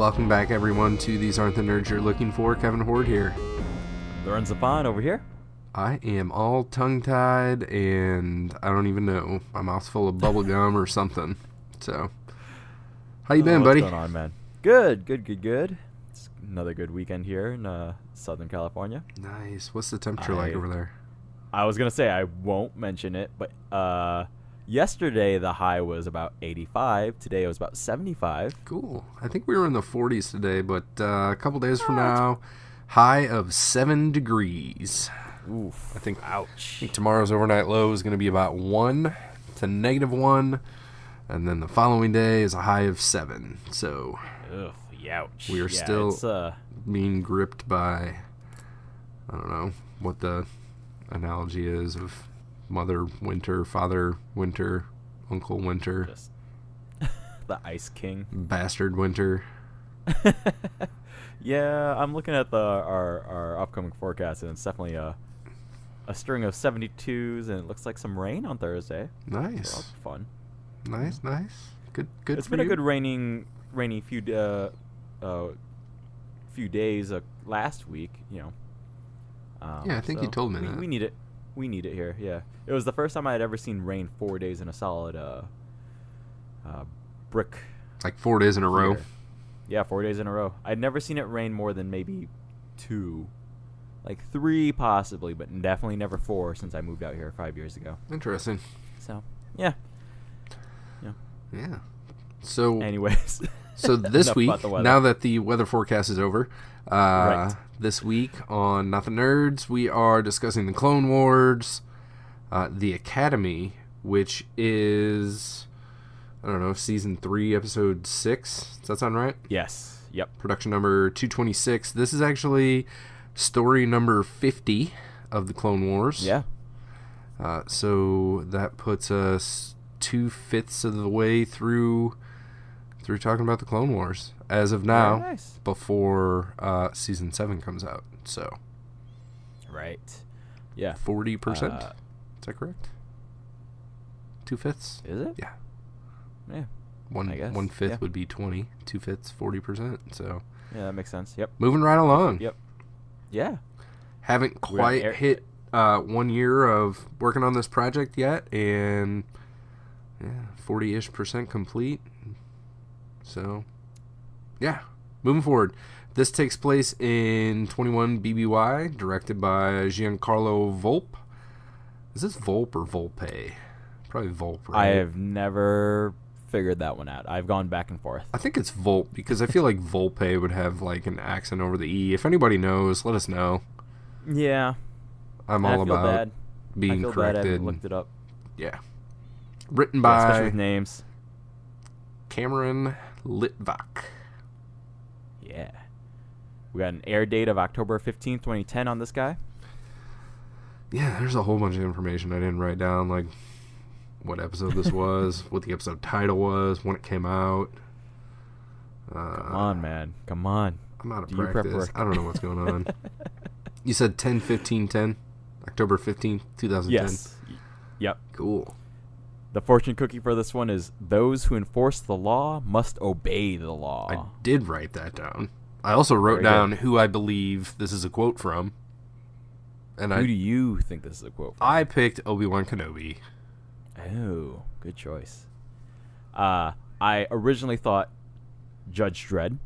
welcome back everyone to These Aren't the Nerds You're Looking For. Kevin Hord here. Lorenzo Phan over here. I am all tongue-tied and I don't even know. My mouth's full of bubble gum or something. So, how you been, buddy? What's going on, man? Good. It's another good weekend here in Southern California. Nice. What's the temperature like over there? I was going to say I won't mention it, but yesterday the high was about 85. Today it was about 75. Cool. I think we were in the 40s today, but a couple days from now, high of 7 degrees. Oof. I think Ouch. tomorrow's overnight low is going to be about 1 to -1, and then the following day is a high of 7. So, Ugh, ouch. we are still being gripped by, I don't know what the analogy is of Mother Winter, Father Winter, Uncle Winter, Just the Ice King. Bastard Winter. Yeah, I'm looking at our upcoming forecast, and it's definitely a string of 72s, and it looks like some rain on Thursday. Nice. So that's fun. Nice. Good. It's for been you. a good rainy few days last week. Yeah, I think you told me that. We need it. We need it here. Yeah, it was the first time I had ever seen rain 4 days in a solid brick. Like 4 days in a row. year. Yeah, 4 days in a row. I'd never seen it rain more than maybe 2. Like 3 possibly, but definitely never 4 since I moved out here 5 years ago. Interesting. So, yeah. Yeah. So, Anyways. so this Enough week, about the weather. now that the weather forecast is over, Right. this week on Not the Nerds, we are discussing the Clone Wars, the Academy, which is, I don't know, season 3, episode 6. Does that sound right? Yes. Yep. Production number 226. This is actually story number 50 of the Clone Wars. Yeah. So that puts us 2/5 of the way through talking about the Clone Wars as of now. Very nice. Before season 7 comes out. So Right. Yeah. 40%. Is that correct? 2/5. Is it? Yeah. Yeah. I guess, 1/5 yeah. would be 20. 2/5, 40%. So Yeah, that makes sense. Yep. moving right along. Yep. Yeah. Haven't quite hit 1 year of working on this project yet, and 40-ish% complete. So, yeah, moving forward. This takes place in 21 BBY, directed by Giancarlo Volpe. Is this Volpe or Volpe? Probably Volpe, right? I have never figured that one out. I've gone back and forth. I think it's Volpe because I feel like Volpe would have like an accent over the E. If anybody knows, let us know. Yeah. I'm I all feel about bad. being I feel corrected. bad. I haven't looked it up. Yeah. Written Yeah, by especially with names. Cameron Litvak. Yeah. We got an air date of October 15th, 2010 on this guy. Yeah, there's a whole bunch of information I didn't write down, like what episode this was, what the episode title was, when it came out. Come on, man. Come on. I'm out of Do your prep practice. work. I don't know what's going on. You said 10/15/10? October 15th, 2010? Yes. Yep. Cool. The fortune cookie for this one is those who enforce the law must obey the law. I did write that down. I also wrote Very down good. who I believe this is a quote from. And Who do you think this is a quote from? I picked Obi-Wan Kenobi. Oh, good choice. I originally thought Judge Dredd,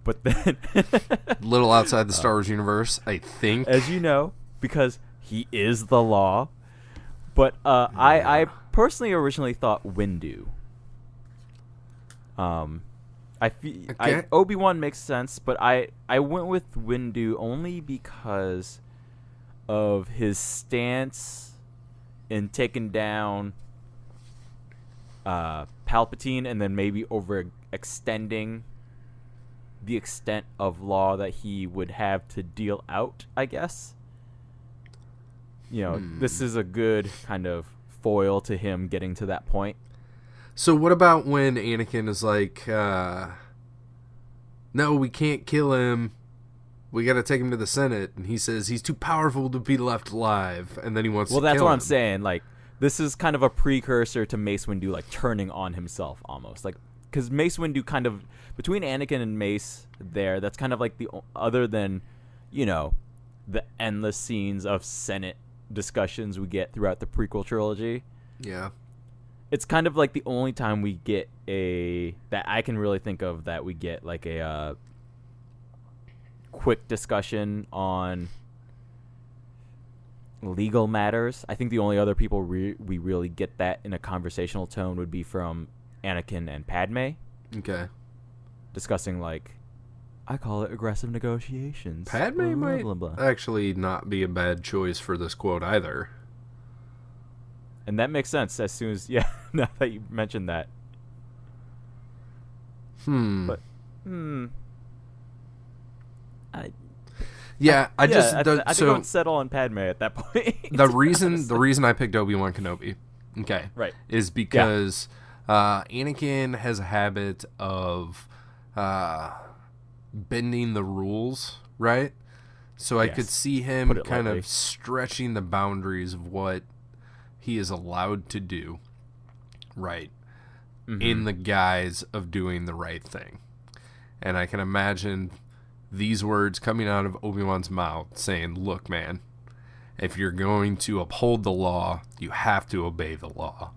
but then, Little outside the Star Wars universe, I think. as you know, because he is the law. But I personally originally thought Windu. Okay. Obi-Wan makes sense, but I went with Windu only because of his stance in taking down Palpatine and then maybe overextending the extent of law that he would have to deal out, I guess. This is a good kind of foil to him getting to that point. So what about when Anakin is like, no, we can't kill him. We got to take him to the Senate. And he says he's too powerful to be left alive. And then he wants to kill him. Well, that's what I'm saying. Like, this is kind of a precursor to Mace Windu, like, turning on himself almost. Like, because Mace Windu kind of between Anakin and Mace there. That's kind of like the other than, the endless scenes of Senate discussions we get throughout the prequel trilogy. Yeah. It's kind of like the only time we get that I can really think of that we get like a quick discussion on legal matters. I think the only other people we really get that in a conversational tone would be from Anakin and Padme. Okay. Discussing, like, I call it aggressive negotiations. Padme might blah, blah. actually not be a bad choice for this quote either. And that makes sense as soon as, now that you mentioned that. But, I think I would settle on Padme at that point. The reason I picked Obi-Wan Kenobi, right, is because Anakin has a habit of bending the rules, right? So I could see him kind of stretching the boundaries of what he is allowed to do, right, in the guise of doing the right thing. And I can imagine these words coming out of Obi-Wan's mouth saying, look, man, if you're going to uphold the law, you have to obey the law.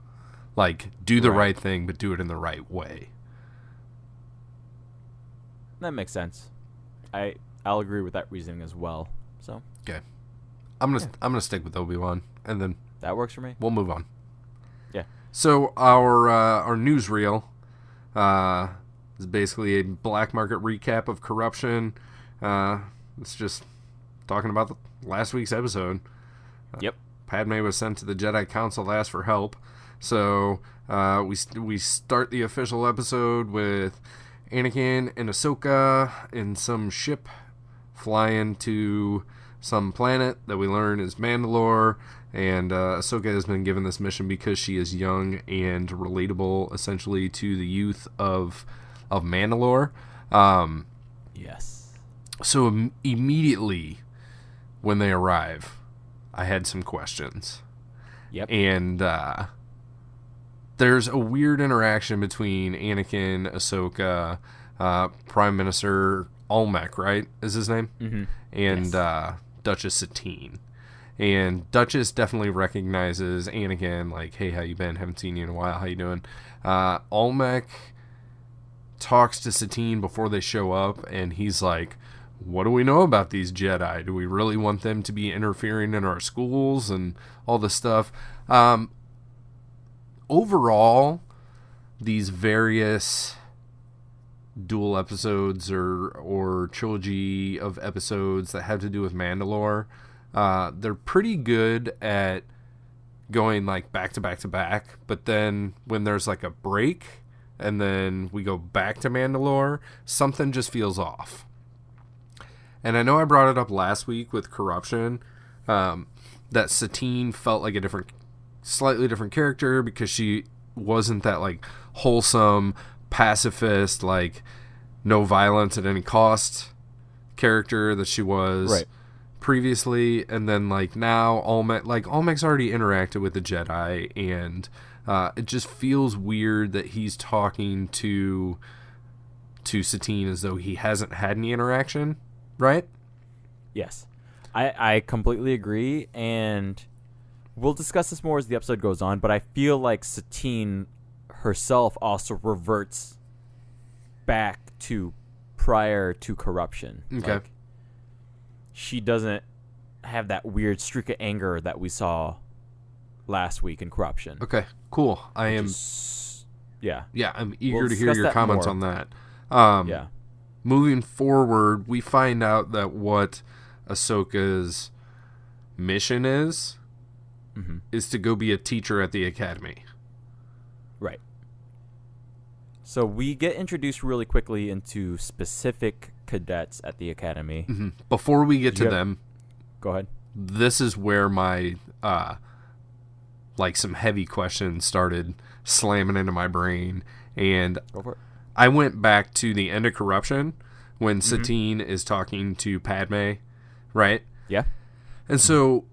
Like, do the right thing, but do it in the right way. That makes sense. I'll agree with that reasoning as well. So okay, I'm gonna stick with Obi-Wan, and then that works for me. We'll move on. Yeah. So our newsreel is basically a black market recap of corruption. It's just talking about last week's episode. Yep. Padme was sent to the Jedi Council to ask for help. So we start the official episode with Anakin and Ahsoka in some ship flying to some planet that we learn is Mandalore. And Ahsoka has been given this mission because she is young and relatable, essentially, to the youth of Mandalore. Yes. So immediately when they arrive, I had some questions. Yep. And there's a weird interaction between Anakin, Ahsoka, Prime Minister Olmec, right, is his name? Mm-hmm. And Duchess Satine. And Duchess definitely recognizes Anakin, like, hey, how you been? Haven't seen you in a while. How you doing? Olmec talks to Satine before they show up, and he's like, what do we know about these Jedi? Do we really want them to be interfering in our schools and all this stuff? Overall, these various dual episodes or trilogy of episodes that have to do with Mandalore, they're pretty good at going like back to back to back, but then when there's like a break and then we go back to Mandalore, something just feels off. And I know I brought it up last week with Corruption, that Satine felt like a slightly different character because she wasn't that like wholesome pacifist, like no violence at any cost character that she was previously. And then like now Olmec's already interacted with the Jedi, and it just feels weird that he's talking to Satine as though he hasn't had any interaction, right? Yes, I completely agree, and we'll discuss this more as the episode goes on, but I feel like Satine herself also reverts back to prior to Corruption. Okay. Like, she doesn't have that weird streak of anger that we saw last week in Corruption. Okay, cool. I'm eager to hear your comments on that. Moving forward, we find out that what Ahsoka's mission is to go be a teacher at the academy. Right. So we get introduced really quickly into specific cadets at the academy. Mm-hmm. Before we get to them, go ahead. This is where my some heavy questions started slamming into my brain, and go for it. I went back to the end of Corruption when Satine is talking to Padme, right? Yeah. And so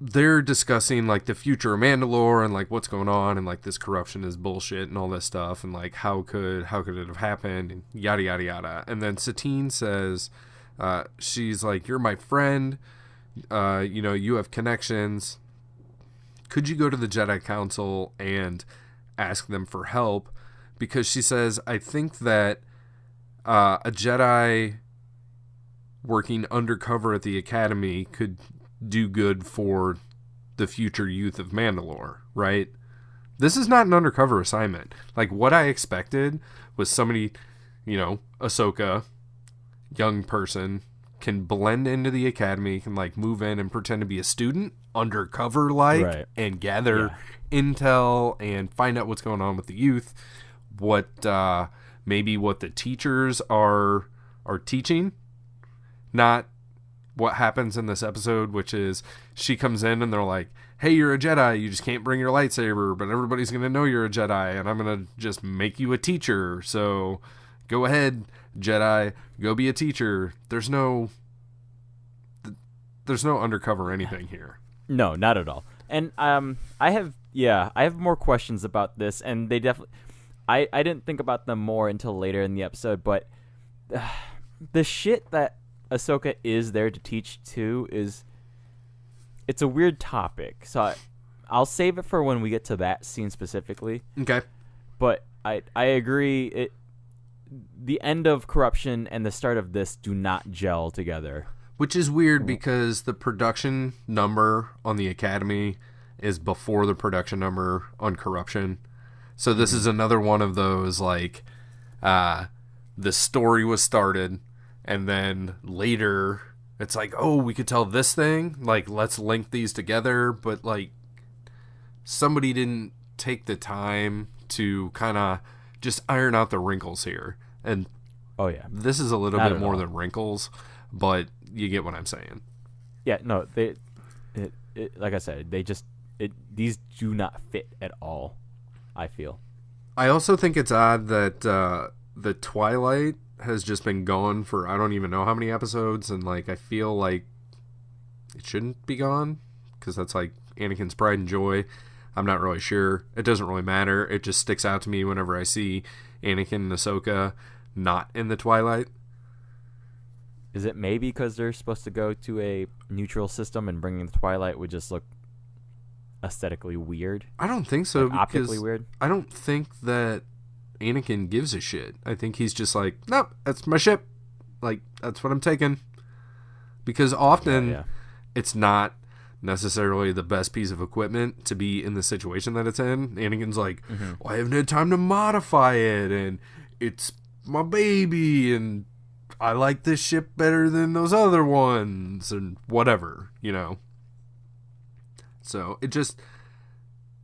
they're discussing like the future of Mandalore and like what's going on and like this corruption is bullshit and all this stuff and like how could it have happened and yada yada yada. And then Satine says, she's like, you're my friend, you have connections. Could you go to the Jedi Council and ask them for help? Because she says, I think that a Jedi working undercover at the Academy could do good for the future youth of Mandalore, right? This is not an undercover assignment. Like, what I expected was somebody, Ahsoka, young person, can blend into the Academy, can, like, move in and pretend to be a student, undercover, like, Right. and gather intel and find out what's going on with the youth, maybe what the teachers are teaching, not what happens in this episode, which is she comes in and they're like, hey, you're a Jedi, you just can't bring your lightsaber, but everybody's going to know you're a Jedi, and I'm going to just make you a teacher, so go ahead, Jedi, go be a teacher. There's no undercover anything here. No, not at all. And I have more questions about this, and they definitely, I didn't think about them more until later in the episode, but the shit that Ahsoka is there to teach too it's a weird topic. So I'll save it for when we get to that scene specifically. Okay. But I agree, the end of corruption and the start of this do not gel together. Which is weird because the production number on the Academy is before the production number on corruption. So this is another one of those, like, the story was started, and then later it's like, oh, we could tell this thing, like, let's link these together, but, like, somebody didn't take the time to kind of just iron out the wrinkles here. And this is a little bit more than wrinkles, but you get what I'm saying. Yeah, no, like I said, these do not fit at all, I feel. I also think it's odd that the Twilight has just been gone for I don't even know how many episodes, and like I feel like it shouldn't be gone because that's like Anakin's pride and joy. I'm not really sure. It doesn't really matter. It just sticks out to me whenever I see Anakin and Ahsoka not in the Twilight. Is it maybe because they're supposed to go to a neutral system and bringing the Twilight would just look aesthetically weird? I don't think so. Like optically weird? I don't think that Anakin gives a shit. I think he's just like, nope, that's my ship. Like, that's what I'm taking. Because often it's not necessarily the best piece of equipment to be in the situation that it's in. Anakin's like, well, I haven't had time to modify it, and it's my baby, and I like this ship better than those other ones, and whatever, So it just,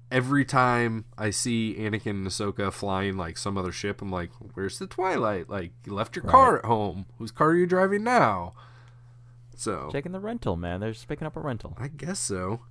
every time I see Anakin and Ahsoka flying like some other ship, I'm like, where's the Twilight? Like, you left your car at home. Whose car are you driving now? So checking the rental, man. They're just picking up a rental. I guess so.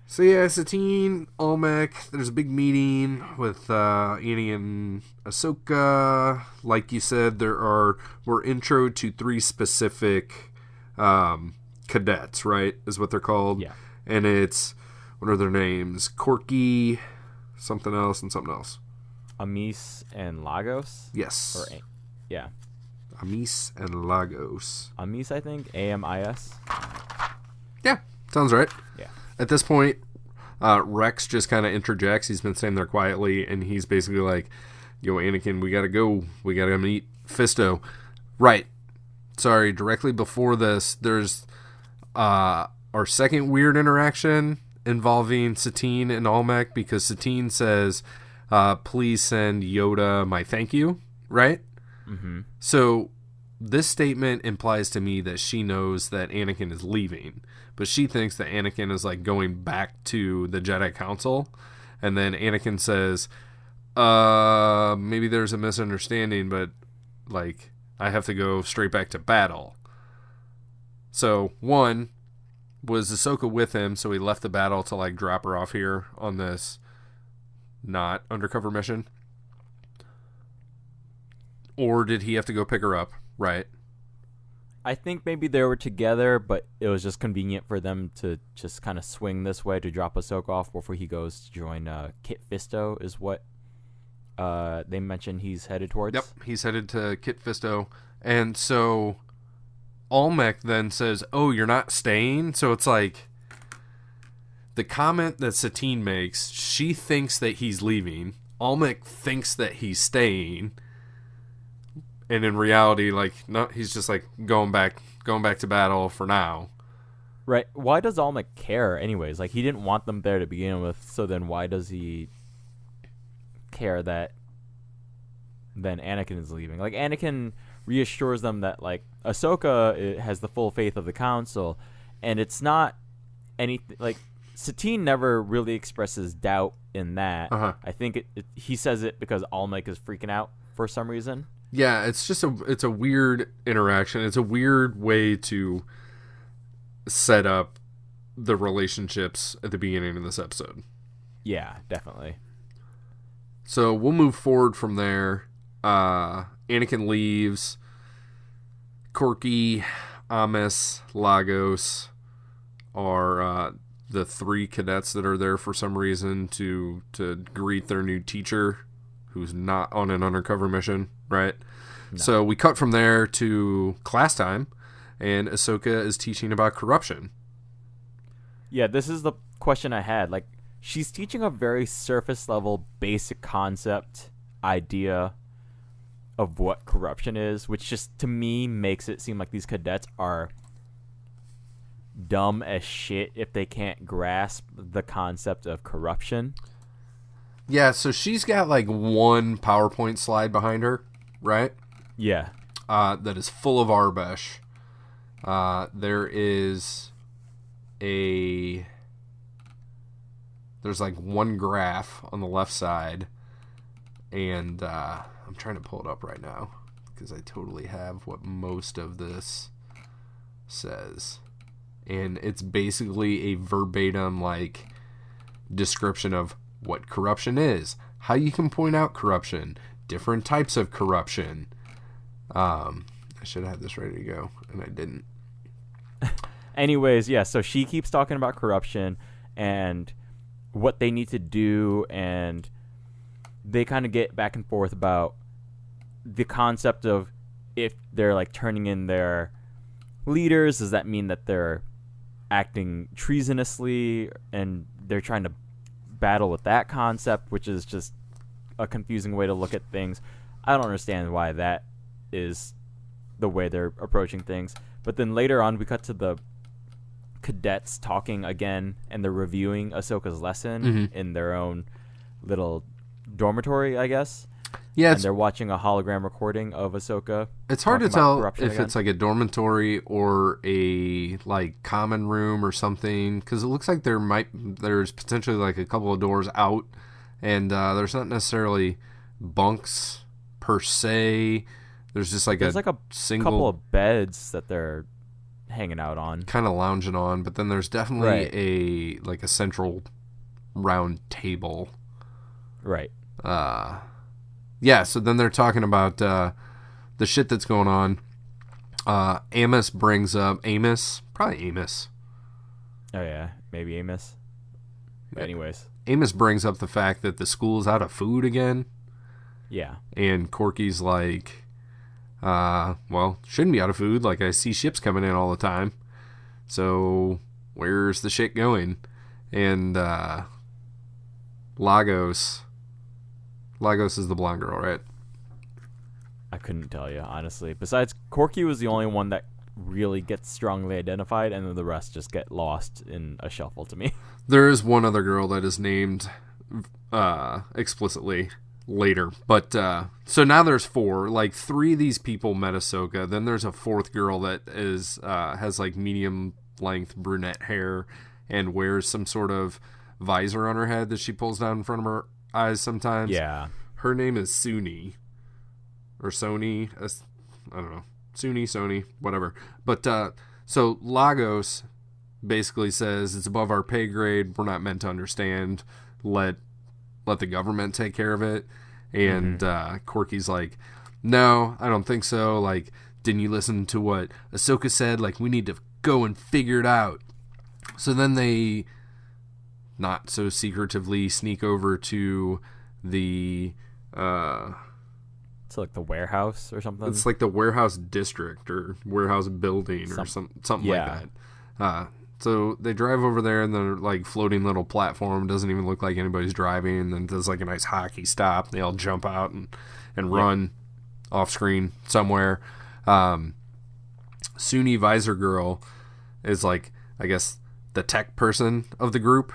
So yeah, Satine, Olmec, there's a big meeting with Annie and Ahsoka. Like you said, we're intro to 3 specific cadets, right? Is what they're called. Yeah. And it's, what are their names? Corky, something else, and something else. Amis and Lagos? Yes. Yeah. Amis and Lagos. Amis, I think. AMIS. Yeah, sounds right. Yeah. At this point, Rex just kind of interjects. He's been staying there quietly, and he's basically like, yo, Anakin, we gotta go. We gotta meet Fisto. Right. Sorry, directly before this, there's our second weird interaction involving Satine and Olmec, because Satine says, please send Yoda my thank you, right? Mm-hmm. So this statement implies to me that she knows that Anakin is leaving, but she thinks that Anakin is like going back to the Jedi Council. And then Anakin says, maybe there's a misunderstanding, but like I have to go straight back to battle. So one, was Ahsoka with him, so he left the battle to like drop her off here on this not undercover mission? Or did he have to go pick her up? Right. I think maybe they were together, but it was just convenient for them to just kind of swing this way to drop Ahsoka off before he goes to join Kit Fisto is what they mentioned he's headed towards. Yep, he's headed to Kit Fisto. And so Almec then says, oh, you're not staying? So it's like the comment that Satine makes, she thinks that he's leaving. Almec thinks that he's staying. And in reality, like, no, he's just like going back to battle for now. Right. Why does Almec care anyways? Like, he didn't want them there to begin with, so then why does he care that then Anakin is leaving? Like, Anakin reassures them that, like, Ahsoka has the full faith of the Council, and it's not anything, like, Satine never really expresses doubt in that. I think he says it because Almec is freaking out for some reason. Yeah, it's just it's a weird interaction. It's a weird way to set up the relationships at the beginning of this episode. Yeah, definitely. So we'll move forward from there. Anakin leaves. Corky, Amos, Lagos are the three cadets that are there for some reason to greet their new teacher, who's not on an undercover mission, right? No. So we cut from there to class time, and Ahsoka is teaching about corruption. Yeah, this is the question I had. Like, she's teaching a very surface level, basic concept idea of what corruption is, which just, to me, makes it seem like these cadets are dumb as shit if they can't grasp the concept of corruption. Yeah, so she's got like one PowerPoint slide behind her, right? Yeah. That is full of Arbesh. There's like one graph on the left side, and I'm trying to pull it up right now because I totally have what most of this says. And it's basically a verbatim like description of what corruption is, how you can point out corruption, different types of corruption. I should have this ready to go, and I didn't. Anyways, yeah, so she keeps talking about corruption and what they need to do, and they kind of get back and forth about the concept of if they're like turning in their leaders, does that mean that they're acting treasonously, and they're trying to battle with that concept, which is just a confusing way to look at things. I don't understand why that is the way they're approaching things. But then later on, we cut to the cadets talking again, and they're reviewing Ahsoka's lesson in their own little dormitory, I guess. Yeah, and they're watching a hologram recording of Ahsoka. It's hard to tell if it's like a dormitory or a like common room or something, because it looks like there's potentially like a couple of doors out, and there's not necessarily bunks per se. There's just like a single couple of beds that they're hanging out on, kind of lounging on. But then there's definitely a central round table, right? Yeah, so then they're talking about the shit that's going on. Amos brings up... Probably Amos. Oh, yeah. Maybe Amos. But anyways. Amos brings up the fact that the school's out of food again. Yeah. And Corky's like, well, shouldn't be out of food. Like, I see ships coming in all the time. So, where's the shit going? And Lagos is the blonde girl, right? I couldn't tell you, honestly. Besides, Corky was the only one that really gets strongly identified, and then the rest just get lost in a shuffle to me. There is one other girl that is named explicitly later. But, so now there's 4. Like, 3 of these people met Ahsoka. Then there's a 4th girl that has, like, medium-length brunette hair and wears some sort of visor on her head that she pulls down in front of her eyes sometimes. Yeah. Her name is Suni. Or Sony. I don't know. Sony, whatever. But, so Lagos basically says it's above our pay grade. We're not meant to understand. Let the government take care of it. And Corky's like, no, I don't think so. Like, didn't you listen to what Ahsoka said? Like, we need to go and figure it out. So then they, not so secretively, sneak over to the So like the warehouse or something. it's like the warehouse district or warehouse building or something like that. So they drive over there, and they're like floating little platform. Doesn't even look like anybody's driving. And then does like a nice hockey stop. They all jump out and run off screen somewhere. Suni Visor Girl is like, I guess, the tech person of the group,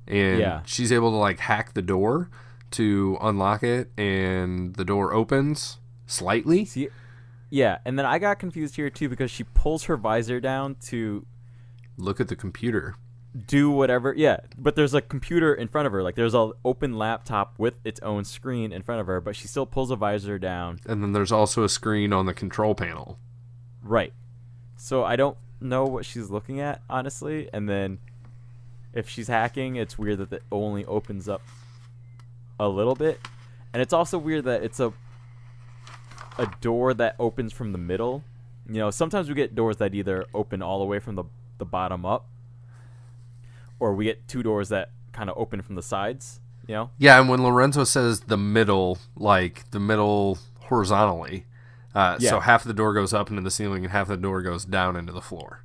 and she's able to like hack the door to unlock it, and the door opens slightly. See, yeah, and then I got confused here too because she pulls her visor down to look at the computer, do whatever. Yeah, but there's a computer in front of her. Like there's an open laptop with its own screen in front of her, but she still pulls a visor down. And then there's also a screen on the control panel. Right. So I don't know what she's looking at, honestly. And then if she's hacking, it's weird that it only opens up a little bit. And it's also weird that it's a door that opens from the middle. You know, sometimes we get doors that either open all the way from the bottom up, or we get two doors that kind of open from the sides, you know? Yeah, and when Lorenzo says the middle, like the middle horizontally, so half the door goes up into the ceiling and half the door goes down into the floor.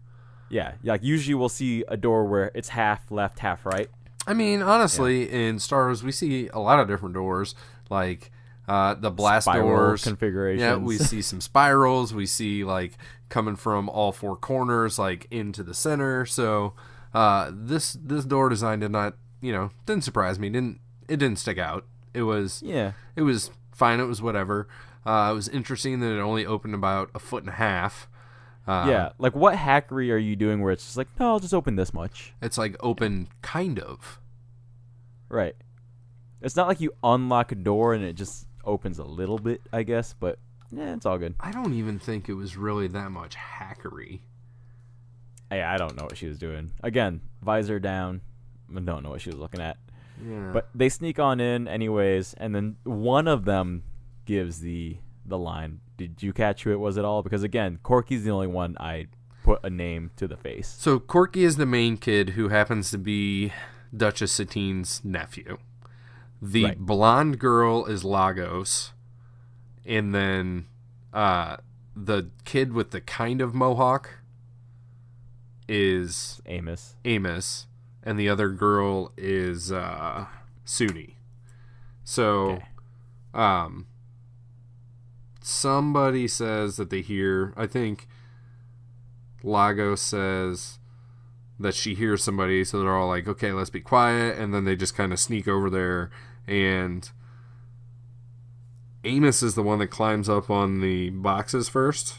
Yeah, like usually we'll see a door where it's half left, half right. I mean, honestly, in Star Wars, we see a lot of different doors, like the blast Spiral doors. configurations. Yeah, we see some spirals. We see, like, coming from all four corners, like, into the center. So this door design did not, didn't surprise me. It didn't stick out. It was fine. It was whatever. It was interesting that it only opened about 1.5 feet. Like what hackery are you doing where it's just like, no, I'll just open this much? It's like open kind of. Right. It's not like you unlock a door and it just opens a little bit, I guess, but it's all good. I don't even think it was really that much hackery. Hey, I don't know what she was doing. Again, visor down. I don't know what she was looking at. Yeah. But they sneak on in anyways, and then one of them gives the line. Did you catch who it was at all? Because again, Corky's the only one I put a name to the face. So Corky is the main kid who happens to be Duchess Satine's nephew. The blonde girl is Lagos, and then the kid with the kind of mohawk is Amos, and the other girl is Suni. So, somebody says that they hear, I think Lagos says that she hears somebody, so they're all like, okay, let's be quiet, and then they just kind of sneak over there, and Amos is the one that climbs up on the boxes first,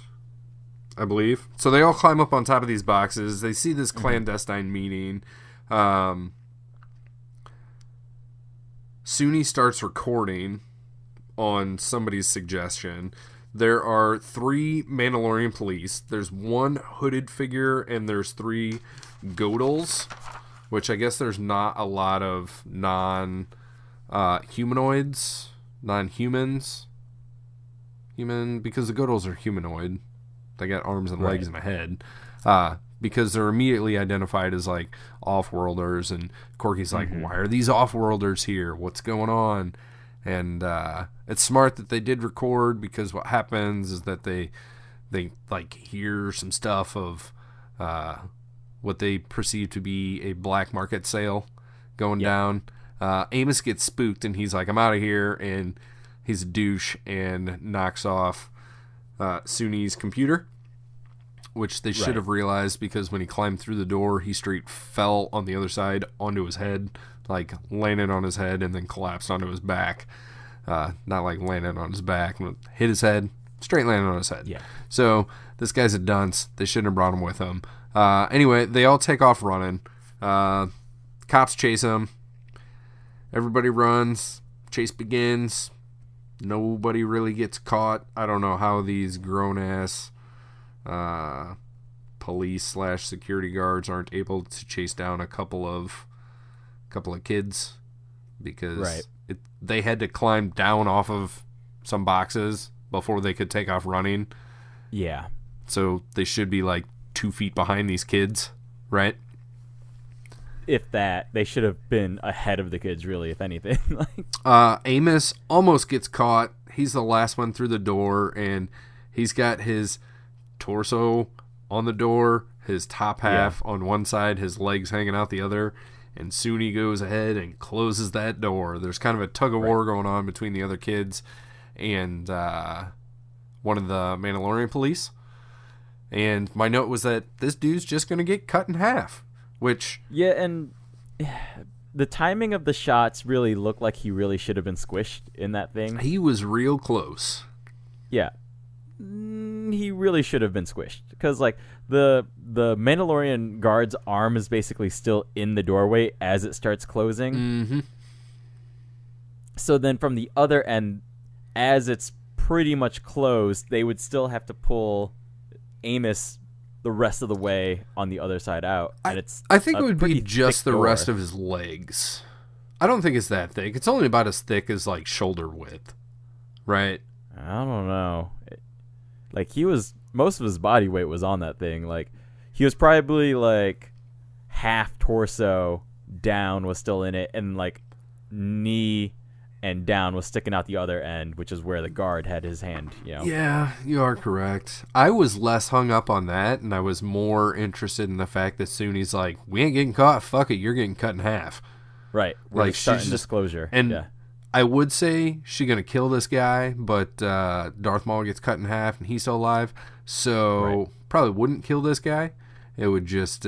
I believe. So they all climb up on top of these boxes. They see this clandestine meeting. Suni starts recording on somebody's suggestion. There are 3 Mandalorian police. There's 1 hooded figure, and there's 3 Godels, which I guess there's not a lot of non-humans, because the Godels are humanoid. They got arms and legs and a head. Because they're immediately identified as, like, off-worlders, and Corky's like, why are these off-worlders here? What's going on? And it's smart that they did record, because what happens is that they like hear some stuff of what they perceive to be a black market sale going down. Amos gets spooked, and he's like, I'm out of here, and he's a douche and knocks off Suni's computer, which they should have realized, because when he climbed through the door, he straight fell on the other side onto his head, like landed on his head and then collapsed onto his back. Not like landed on his back, hit his head, straight landed on his head. Yeah. So this guy's a dunce. They shouldn't have brought him with them. Anyway, they all take off running. Cops chase him. Everybody runs. Chase begins. Nobody really gets caught. I don't know how these grown-ass police / security guards aren't able to chase down a couple of kids, because they had to climb down off of some boxes before they could take off running, Yeah. So they should be like 2 feet behind these kids, right? If that, they should have been ahead of the kids, really, if anything. Like, Amos almost gets caught. He's the last one through the door, and he's got his torso on the door, his top half on one side, his legs hanging out the other, and soon he goes ahead and closes that door. There's kind of a tug-of-war going on between the other kids and one of the Mandalorian police. And my note was that this dude's just going to get cut in half. Which, yeah, and the timing of the shots really looked like he really should have been squished in that thing. He was real close. Yeah. He really should have been squished. Because, like, the Mandalorian guard's arm is basically still in the doorway as it starts closing. Mm-hmm. So then from the other end, as it's pretty much closed, they would still have to pull Amos the rest of the way on the other side out. And I think it would be pretty just the thick door. rest of his legs. I don't think it's that thick. It's only about as thick as, like, shoulder width. Right? I don't know. Like, most of his body weight was on that thing. Like, he was probably, like, half torso down was still in it, and, like, knee and down was sticking out the other end, which is where the guard had his hand, you know. Yeah, you are correct. I was less hung up on that, and I was more interested in the fact that soon he's like, we ain't getting caught, fuck it, you're getting cut in half. Right. We're Like, just starting she's just- disclosure. And yeah. I would say she's going to kill this guy, but Darth Maul gets cut in half, and he's still alive, so probably wouldn't kill this guy. It would just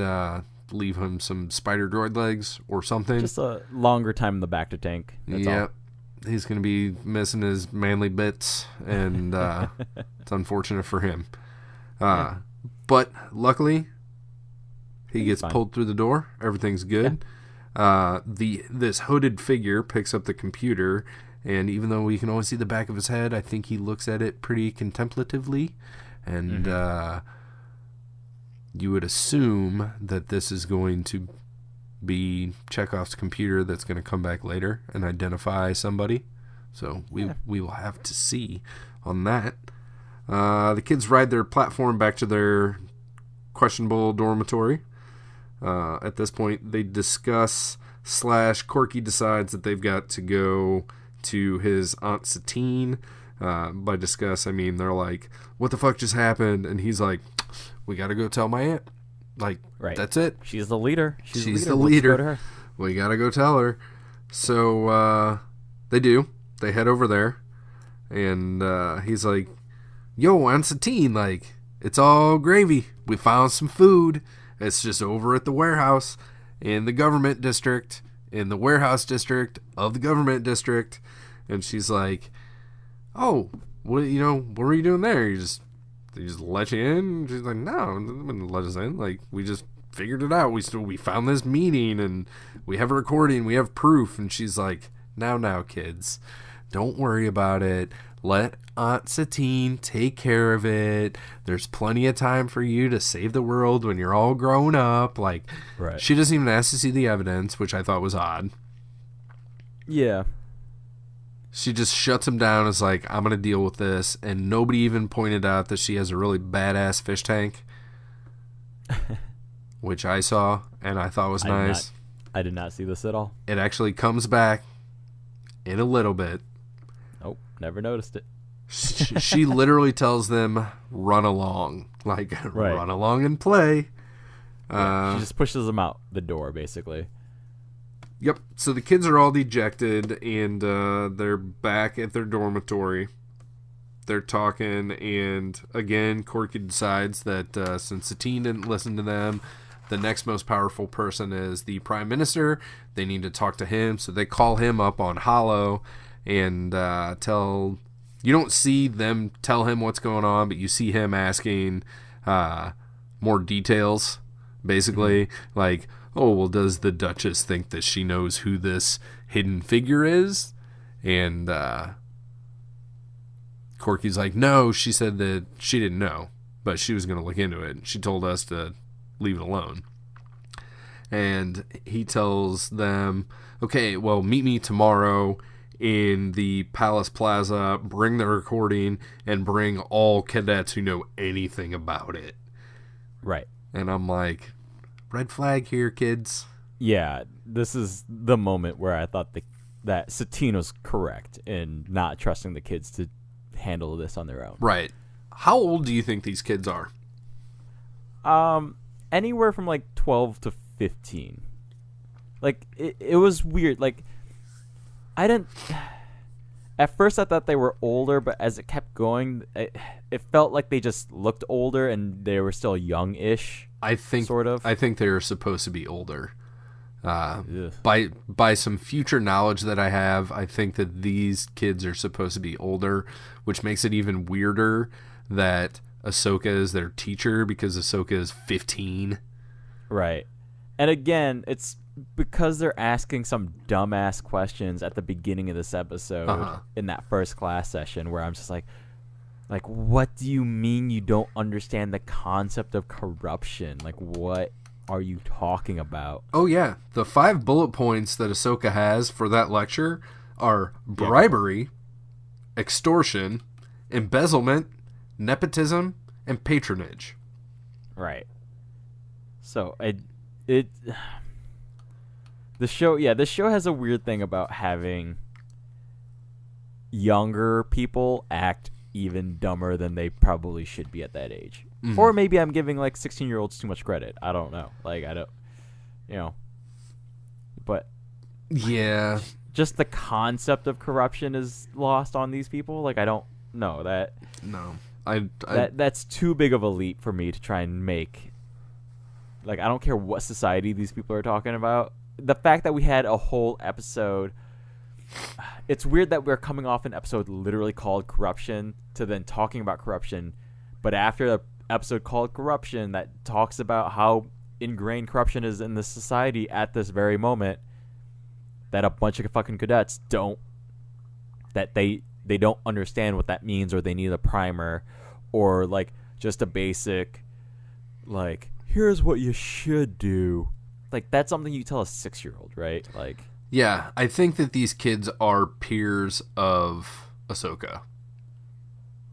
leave him some spider droid legs or something. Just a longer time in the back to tank. That's all. He's going to be missing his manly bits, and it's unfortunate for him. But luckily, he gets fine. pulled through the door. Everything's good. This hooded figure picks up the computer, and even though we can only see the back of his head, I think he looks at it pretty contemplatively, and you would assume that this is going to be Chekhov's computer that's going to come back later and identify somebody. So we will have to see on that. The kids ride their platform back to their questionable dormitory. At this point, they discuss / Corky decides that they've got to go to his Aunt Satine. By discuss, I mean they're like, what the fuck just happened? And he's like, we got to go tell my aunt. Like, that's it. She's the leader. She's the Let's leader. go to her. We got to go tell her. So they do. They head over there. And he's like, yo, Aunt Satine, like, it's all gravy. We found some food. It's just over at the warehouse in the government district, in the warehouse district of the government district. And she's like, oh, what were you doing there? They just let you in? She's like, no, they didn't let us in. Like, we just figured it out. We found this meeting, and we have a recording. We have proof. And she's like, now, kids, don't worry about it. Let Aunt Satine take care of it. There's plenty of time for you to save the world when you're all grown up. Like, she doesn't even ask to see the evidence, which I thought was odd. Yeah. She just shuts him down, is like, I'm going to deal with this. And nobody even pointed out that she has a really badass fish tank, which I saw and I thought was nice. I did not see this at all. It actually comes back in a little bit. Nope, never noticed it. She literally tells them, run along. Like, run along and play. She just pushes them out the door, basically. Yep. So the kids are all dejected, and they're back at their dormitory. They're talking, and again, Corky decides that since Satine didn't listen to them, the next most powerful person is the Prime Minister. They need to talk to him, so they call him up on Hollow and tell... You don't see them tell him what's going on, but you see him asking more details, basically. Like, oh, well, does the Duchess think that she knows who this hidden figure is? And Corky's like, no, she said that she didn't know, but she was going to look into it. She told us to leave it alone. And he tells them, okay, well, meet me tomorrow in the Palace Plaza, bring the recording, and bring all cadets who know anything about it. Right. And I'm like, red flag here, kids. Yeah, this is the moment where I thought that Satine was correct in not trusting the kids to handle this on their own. Right. How old do you think these kids are? Anywhere from like 12 to 15. Like, it was weird. Like, I didn't... At first, I thought they were older, but as it kept going, it felt like they just looked older and they were still young-ish. I think sort of. I think they're supposed to be older. By some future knowledge that I have, I think that these kids are supposed to be older, which makes it even weirder that Ahsoka is their teacher because Ahsoka is 15. Right. And again, it's because they're asking some dumbass questions at the beginning of this episode in that first class session where I'm just like, what do you mean you don't understand the concept of corruption? Like, what are you talking about? Oh, yeah. The 5 bullet points that Ahsoka has for that lecture are bribery, extortion, embezzlement, nepotism, and patronage. Right. So, the show has a weird thing about having younger people act even dumber than they probably should be at that age. Mm-hmm. Or maybe I'm giving like 16-year-olds too much credit. I don't know. Like, I don't, but yeah, just the concept of corruption is lost on these people. Like, I don't know that. No, that's too big of a leap for me to try and make. Like, I don't care what society these people are talking about. The fact that we had a whole episode, it's weird that we're coming off an episode literally called Corruption to then talking about corruption, but after the episode called Corruption that talks about how ingrained corruption is in the society at this very moment, that a bunch of fucking cadets don't understand what that means, or they need a primer, or like just a basic, like, here's what you should do. Like, that's something you tell a 6-year-old, right? Like, yeah, I think that these kids are peers of Ahsoka.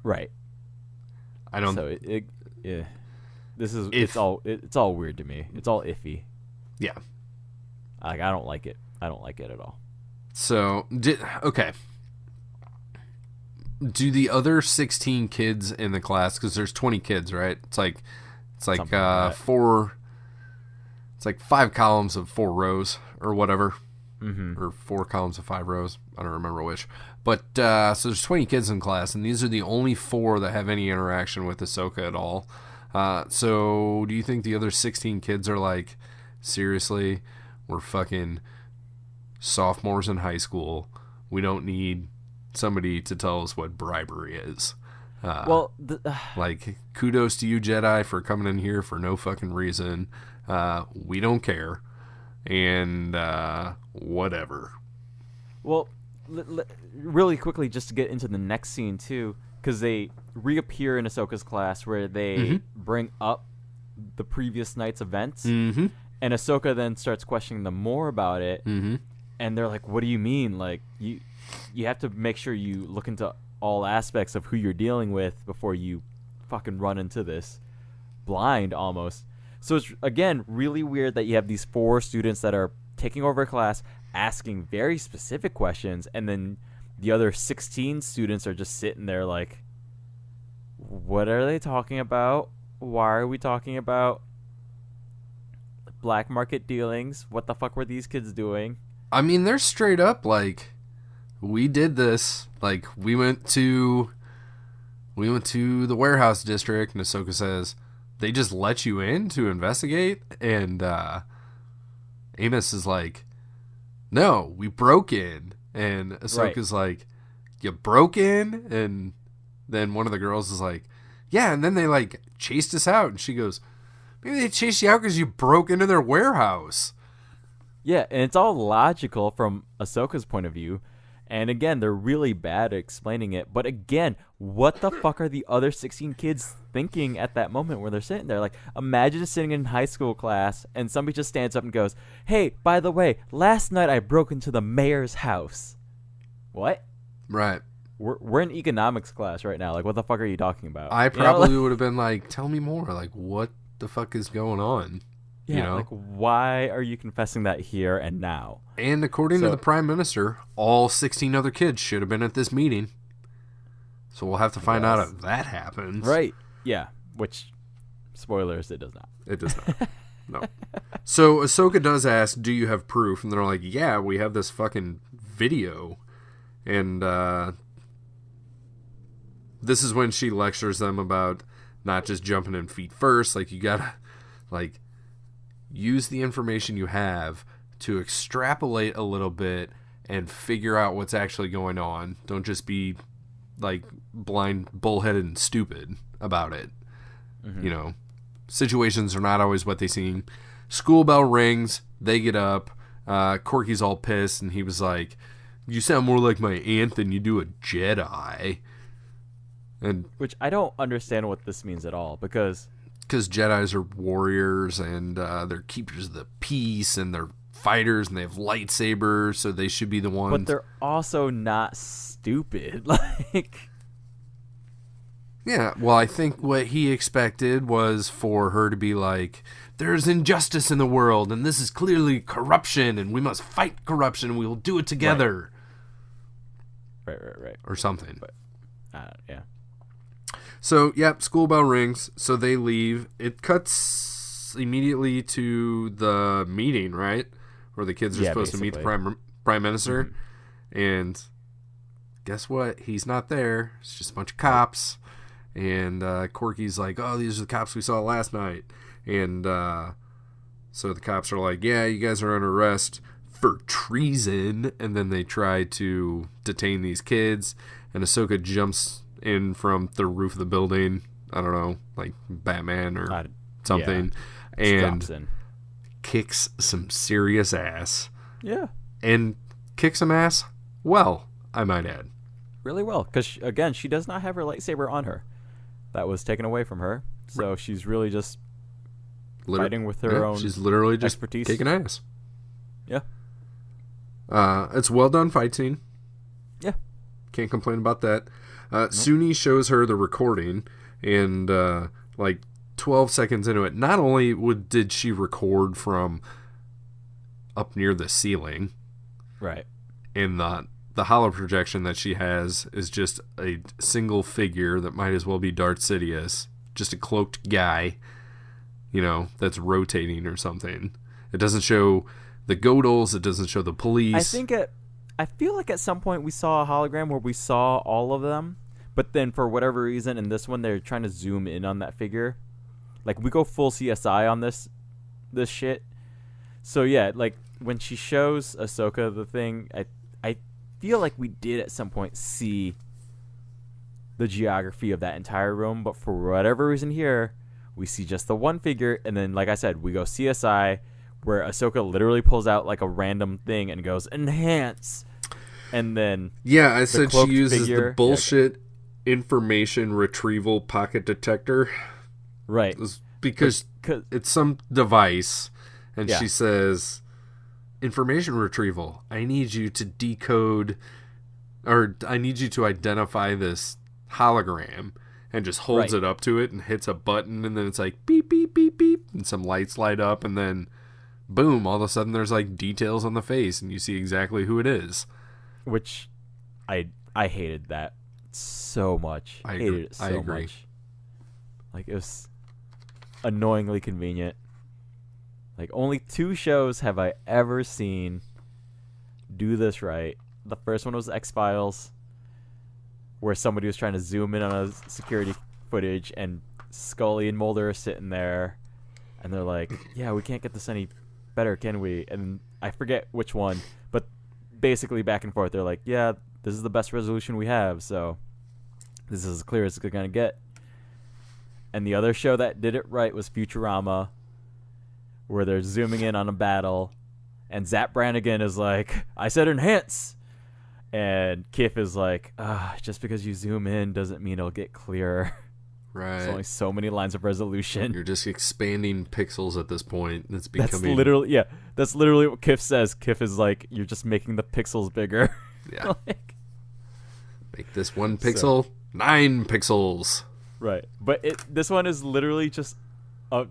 Right. I don't. So yeah. This is it's all weird to me. It's all iffy. Yeah. Like, I don't like it. I don't like it at all. So okay. Do the other 16 kids in the class, because there's 20 kids, right? It's like 4. It's like 5 columns of 4 rows or whatever. Mm-hmm. Or 4 columns of 5 rows. I don't remember which. But so there's 20 kids in class, and these are the only 4 that have any interaction with Ahsoka at all. So do you think the other 16 kids are like, seriously, we're fucking sophomores in high school. We don't need somebody to tell us what bribery is. Like, kudos to you, Jedi, for coming in here for no fucking reason. We don't care. And whatever. Well, really quickly, just to get into the next scene, too, because they reappear in Ahsoka's class where they bring up the previous night's events. Mm-hmm. And Ahsoka then starts questioning them more about it. Mm-hmm. And they're like, what do you mean? Like, you have to make sure you look into all aspects of who you're dealing with before you fucking run into this blind almost. So it's, again, really weird that you have these 4 students that are taking over a class, asking very specific questions, and then the other 16 students are just sitting there like, what are they talking about? Why are we talking about black market dealings? What the fuck were these kids doing? I mean, they're straight up like, we did this. Like, we went to the warehouse district, and Ahsoka says, they just let you in to investigate? And Amos is like, no, we broke in. And Ahsoka's like, you broke in? And then one of the girls is like, yeah, and then they like chased us out. And she goes, maybe they chased you out because you broke into their warehouse. Yeah, and it's all logical from Ahsoka's point of view. And again, they're really bad at explaining it. But again, what the fuck are the other 16 kids thinking at that moment where they're sitting there? Like, imagine sitting in high school class and somebody just stands up and goes, hey, by the way, last night I broke into the mayor's house. what? Right. We're in economics class right now. Like, what the fuck are you talking about? I probably would have been like, tell me more. Like, what the fuck is going on? Yeah, you know? like, why are you confessing that here and now? And according to the Prime Minister, all 16 other kids should have been at this meeting. So we'll have to find out if that happens. Right. Yeah. Which, spoilers, it does not. It does not. No. So Ahsoka does ask, do you have proof? And they're like, yeah, we have this fucking video. And this is when she lectures them about not just jumping in feet first. Like, you gotta, like, use the information you have to extrapolate a little bit and figure out what's actually going on. Don't just be, like, blind, bullheaded, and stupid about it. Mm-hmm. You know, situations are not always what they seem. School bell rings. They get up. Corky's all pissed, and he was like, you sound more like my aunt than you do a Jedi. And which I don't understand what this means at all, because Jedis are warriors, and they're keepers of the peace, and they're fighters, and they have lightsabers, so they should be the ones. But they're also not stupid. Like, yeah, well, I think what he expected was for her to be like, there's injustice in the world, and this is clearly corruption, and we must fight corruption, and we will do it together. Right. Or something. But, yeah. So, yep, school bell rings, so they leave. It cuts immediately to the meeting, right? Where the kids are supposed to meet the Prime Minister. Mm-hmm. And guess what? He's not there. It's just a bunch of cops. And Corky's like, oh, these are the cops we saw last night. And so the cops are like, yeah, you guys are under arrest for treason. And then they try to detain these kids. And Ahsoka jumps in from the roof of the building, I don't know, like Batman or something, and kicks some serious ass. Yeah. And kicks some ass well, I might add. Really well, because, again, she does not have her lightsaber on her. That was taken away from her, so she's really just fighting with her own she's literally just expertise. Kicking ass. Yeah. It's a well done fight scene. Yeah. Can't complain about that. Suni shows her the recording, and like 12 seconds into it, not only did she record from up near the ceiling, right, and the hollow projection that she has is just a single figure that might as well be Darth Sidious, just a cloaked guy, you know, that's rotating or something. It doesn't show the Godels, it doesn't show the police. I feel like at some point we saw a hologram where we saw all of them, but then for whatever reason in this one they're trying to zoom in on that figure. Like, we go full CSI on this shit. So yeah, like when she shows Ahsoka the thing, I feel like we did at some point see the geography of that entire room, but for whatever reason here we see just the one figure, and then, like I said, we go CSI where Ahsoka literally pulls out like a random thing and goes enhance, and then I said she uses the bullshit information retrieval pocket detector, right? Because it's some device, and she says, information retrieval, I need you to decode, or I need you to identify this hologram, and just holds it up to it and hits a button, and then it's like beep beep beep beep, and some lights light up, and then boom, all of a sudden there's like details on the face, and you see exactly who it is. Which I hated that so much. I hated it so much. Like, it was annoyingly convenient. Like, only 2 shows have I ever seen do this right. The first one was X-Files, where somebody was trying to zoom in on a security footage, and Scully and Mulder are sitting there, and they're like, yeah, we can't get this any better, can we? And I forget which one, but basically back and forth, they're like, yeah, this is the best resolution we have, so this is as clear as it's going to get. And the other show that did it right was Futurama, where they're zooming in on a battle, and Zap Brannigan is like, I said enhance! And Kif is like, just because you zoom in doesn't mean it'll get clearer. Right. There's only so many lines of resolution. You're just expanding pixels at this point. It's becoming... That's literally what Kif says. Kif is like, you're just making the pixels bigger. Yeah. Like, Make this 1 pixel 9 pixels. Right. But this one is literally just a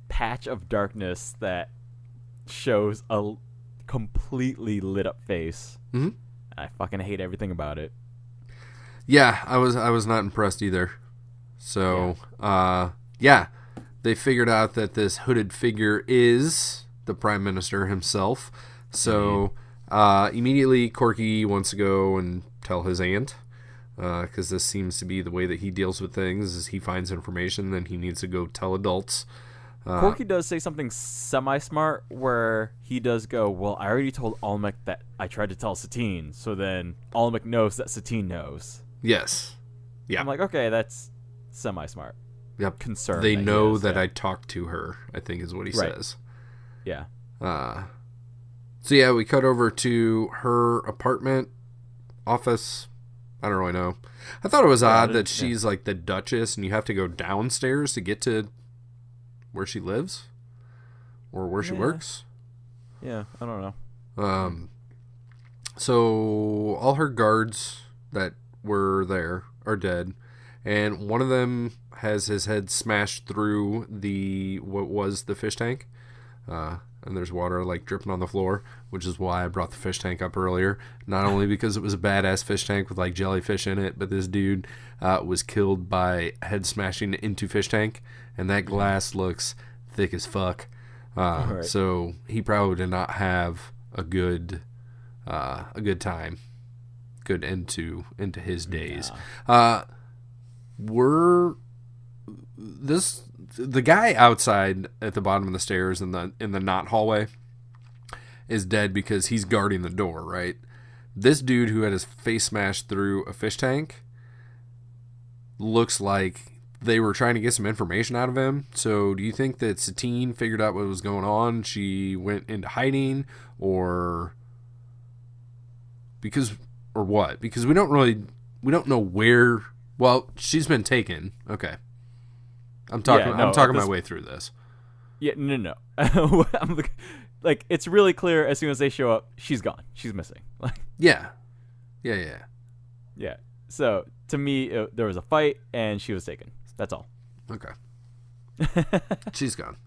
patch of darkness that shows a completely lit up face. Mm-hmm. I fucking hate everything about it. Yeah, I was not impressed either. So, they figured out that this hooded figure is the Prime Minister himself. So, immediately Corky wants to go and tell his aunt, because this seems to be the way that he deals with things, is he finds information, then he needs to go tell adults. Corky does say something semi-smart where he does go, well, I already told Almec that I tried to tell Satine, so then Almec knows that Satine knows. Yes. Yeah. I'm like, okay, that's semi-smart. Yep. Concern. They know that I talked to her, I think is what he Right. says. Yeah. So yeah, we cut over to her apartment, office. I don't really know. I thought it was odd that she's like the Duchess and you have to go downstairs to get to where she lives or where she works. Yeah, I don't know. So all her guards that were there are dead, and one of them has his head smashed through what was the fish tank. And there's water like dripping on the floor, which is why I brought the fish tank up earlier. Not only because it was a badass fish tank with like jellyfish in it, but this dude was killed by head smashing into fish tank, and that glass looks thick as fuck. Right. So he probably did not have a good time, good end to his days. Nah. The guy outside at the bottom of the stairs in the knot hallway is dead because he's guarding the door, right? This dude who had his face smashed through a fish tank looks like they were trying to get some information out of him. So do you think that Satine figured out what was going on? She went into hiding or what? Because we don't know where. Well, she's been taken. Okay. I'm talking my way through this. Yeah, no. I'm like, it's really clear as soon as they show up, she's gone. She's missing. Like, yeah. So to me, there was a fight and she was taken. That's all. Okay. She's gone.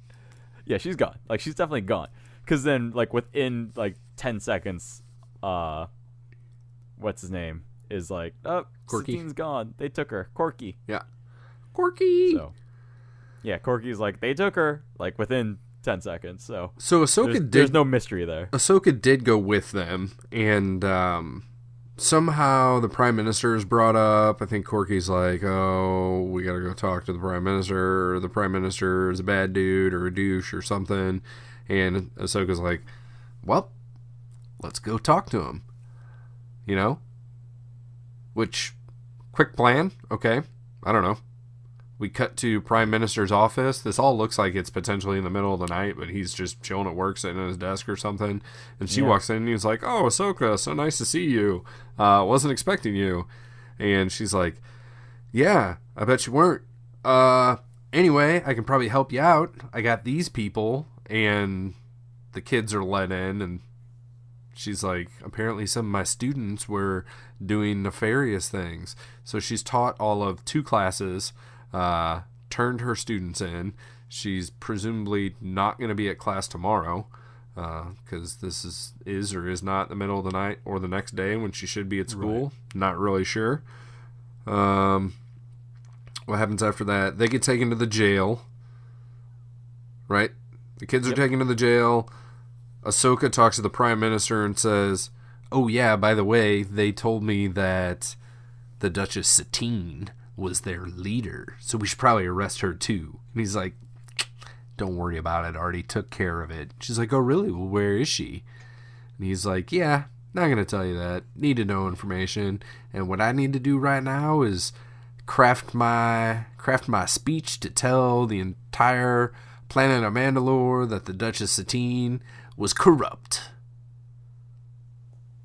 Yeah, she's gone. Like, she's definitely gone. Because then, like, within like 10 seconds, what's his name is like, oh, Corky. Satine's gone. They took her. Corky. Yeah. Corky. So. Yeah, Corky's like, they took her, like, within 10 seconds, so Ahsoka there's no mystery there. Ahsoka did go with them, and somehow the Prime Minister is brought up. I think Corky's like, oh, we gotta go talk to the Prime Minister, or the Prime Minister is a bad dude, or a douche, or something, and Ahsoka's like, well, let's go talk to him. You know? Which, quick plan, okay, I don't know. We cut to Prime Minister's office. This all looks like it's potentially in the middle of the night, but he's just chilling at work, sitting at his desk or something. And she walks in and he's like, oh, Ahsoka, so nice to see you. Wasn't expecting you. And she's like, yeah, I bet you weren't. Anyway, I can probably help you out. I got these people. And the kids are let in. And she's like, apparently some of my students were doing nefarious things. So she's taught all of 2 classes. Turned her students in. She's presumably not going to be at class tomorrow because this is or is not the middle of the night or the next day when she should be at school. Right. Not really sure. What happens after that? They get taken to the jail. Right? The kids are taken to the jail. Ahsoka talks to the Prime Minister and says, oh yeah, by the way, they told me that the Duchess Satine was their leader, so we should probably arrest her too. And he's like, don't worry about it, I already took care of it. She's like, oh really? Well, where is she? And he's like, yeah, not gonna tell you that. Need to know information, and what I need to do right now is craft my speech to tell the entire planet of Mandalore that the Duchess Satine was corrupt.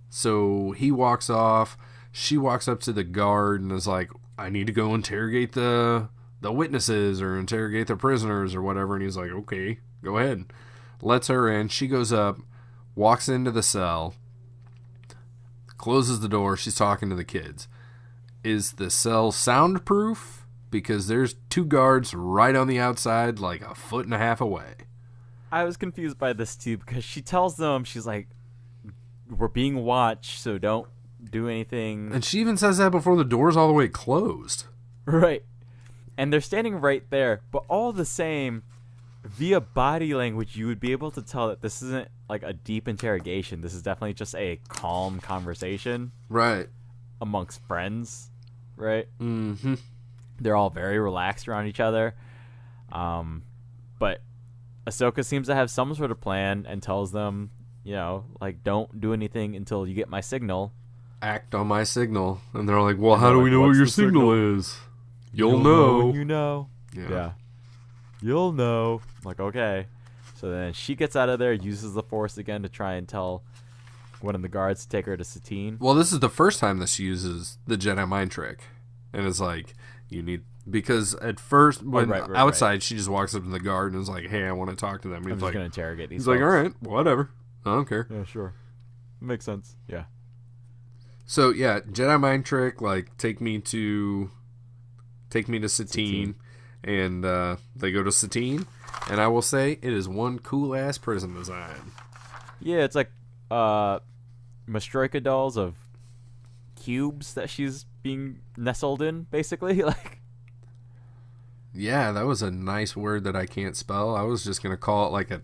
So he walks off. She walks up to the guard and is like, I need to go interrogate the witnesses or interrogate the prisoners or whatever. And he's like, okay, go ahead. Lets her in. She goes up, walks into the cell, closes the door. She's talking to the kids. is the cell soundproof? Because there's 2 guards right on the outside, like a foot and a half away. I was confused by this too because she tells them, she's like, we're being watched, so don't do anything. And she even says that before the door's all the way closed. Right. And they're standing right there, but all the same, via body language, you would be able to tell that this isn't like a deep interrogation. This is definitely just a calm conversation. Right. Amongst friends, right? Mm-hmm. They're all very relaxed around each other. But Ahsoka seems to have some sort of plan and tells them, like, don't do anything until you get my signal. Act on my signal. And they're all like, well, how do we know what what's your the signal is? You'll know. When you know. Yeah. You'll know. I'm like, okay. So then she gets out of there, uses the Force again to try and tell one of the guards to take her to Satine. Well, this is the first time that she uses the Jedi mind trick. And it's like, you need... Because at first, when outside, she just walks up to the guard and is like, hey, I want to talk to them. I'm just going to interrogate these He's folks. like, all right, whatever. I don't care. Yeah, sure. Makes sense. Yeah. So, yeah, Jedi mind trick, like, take me to Satine. And they go to Satine. And I will say, it is one cool-ass prison design. Yeah, it's like Mastroika dolls of cubes that she's being nestled in, basically. Like, yeah, that was a nice word that I can't spell. I was just going to call it like a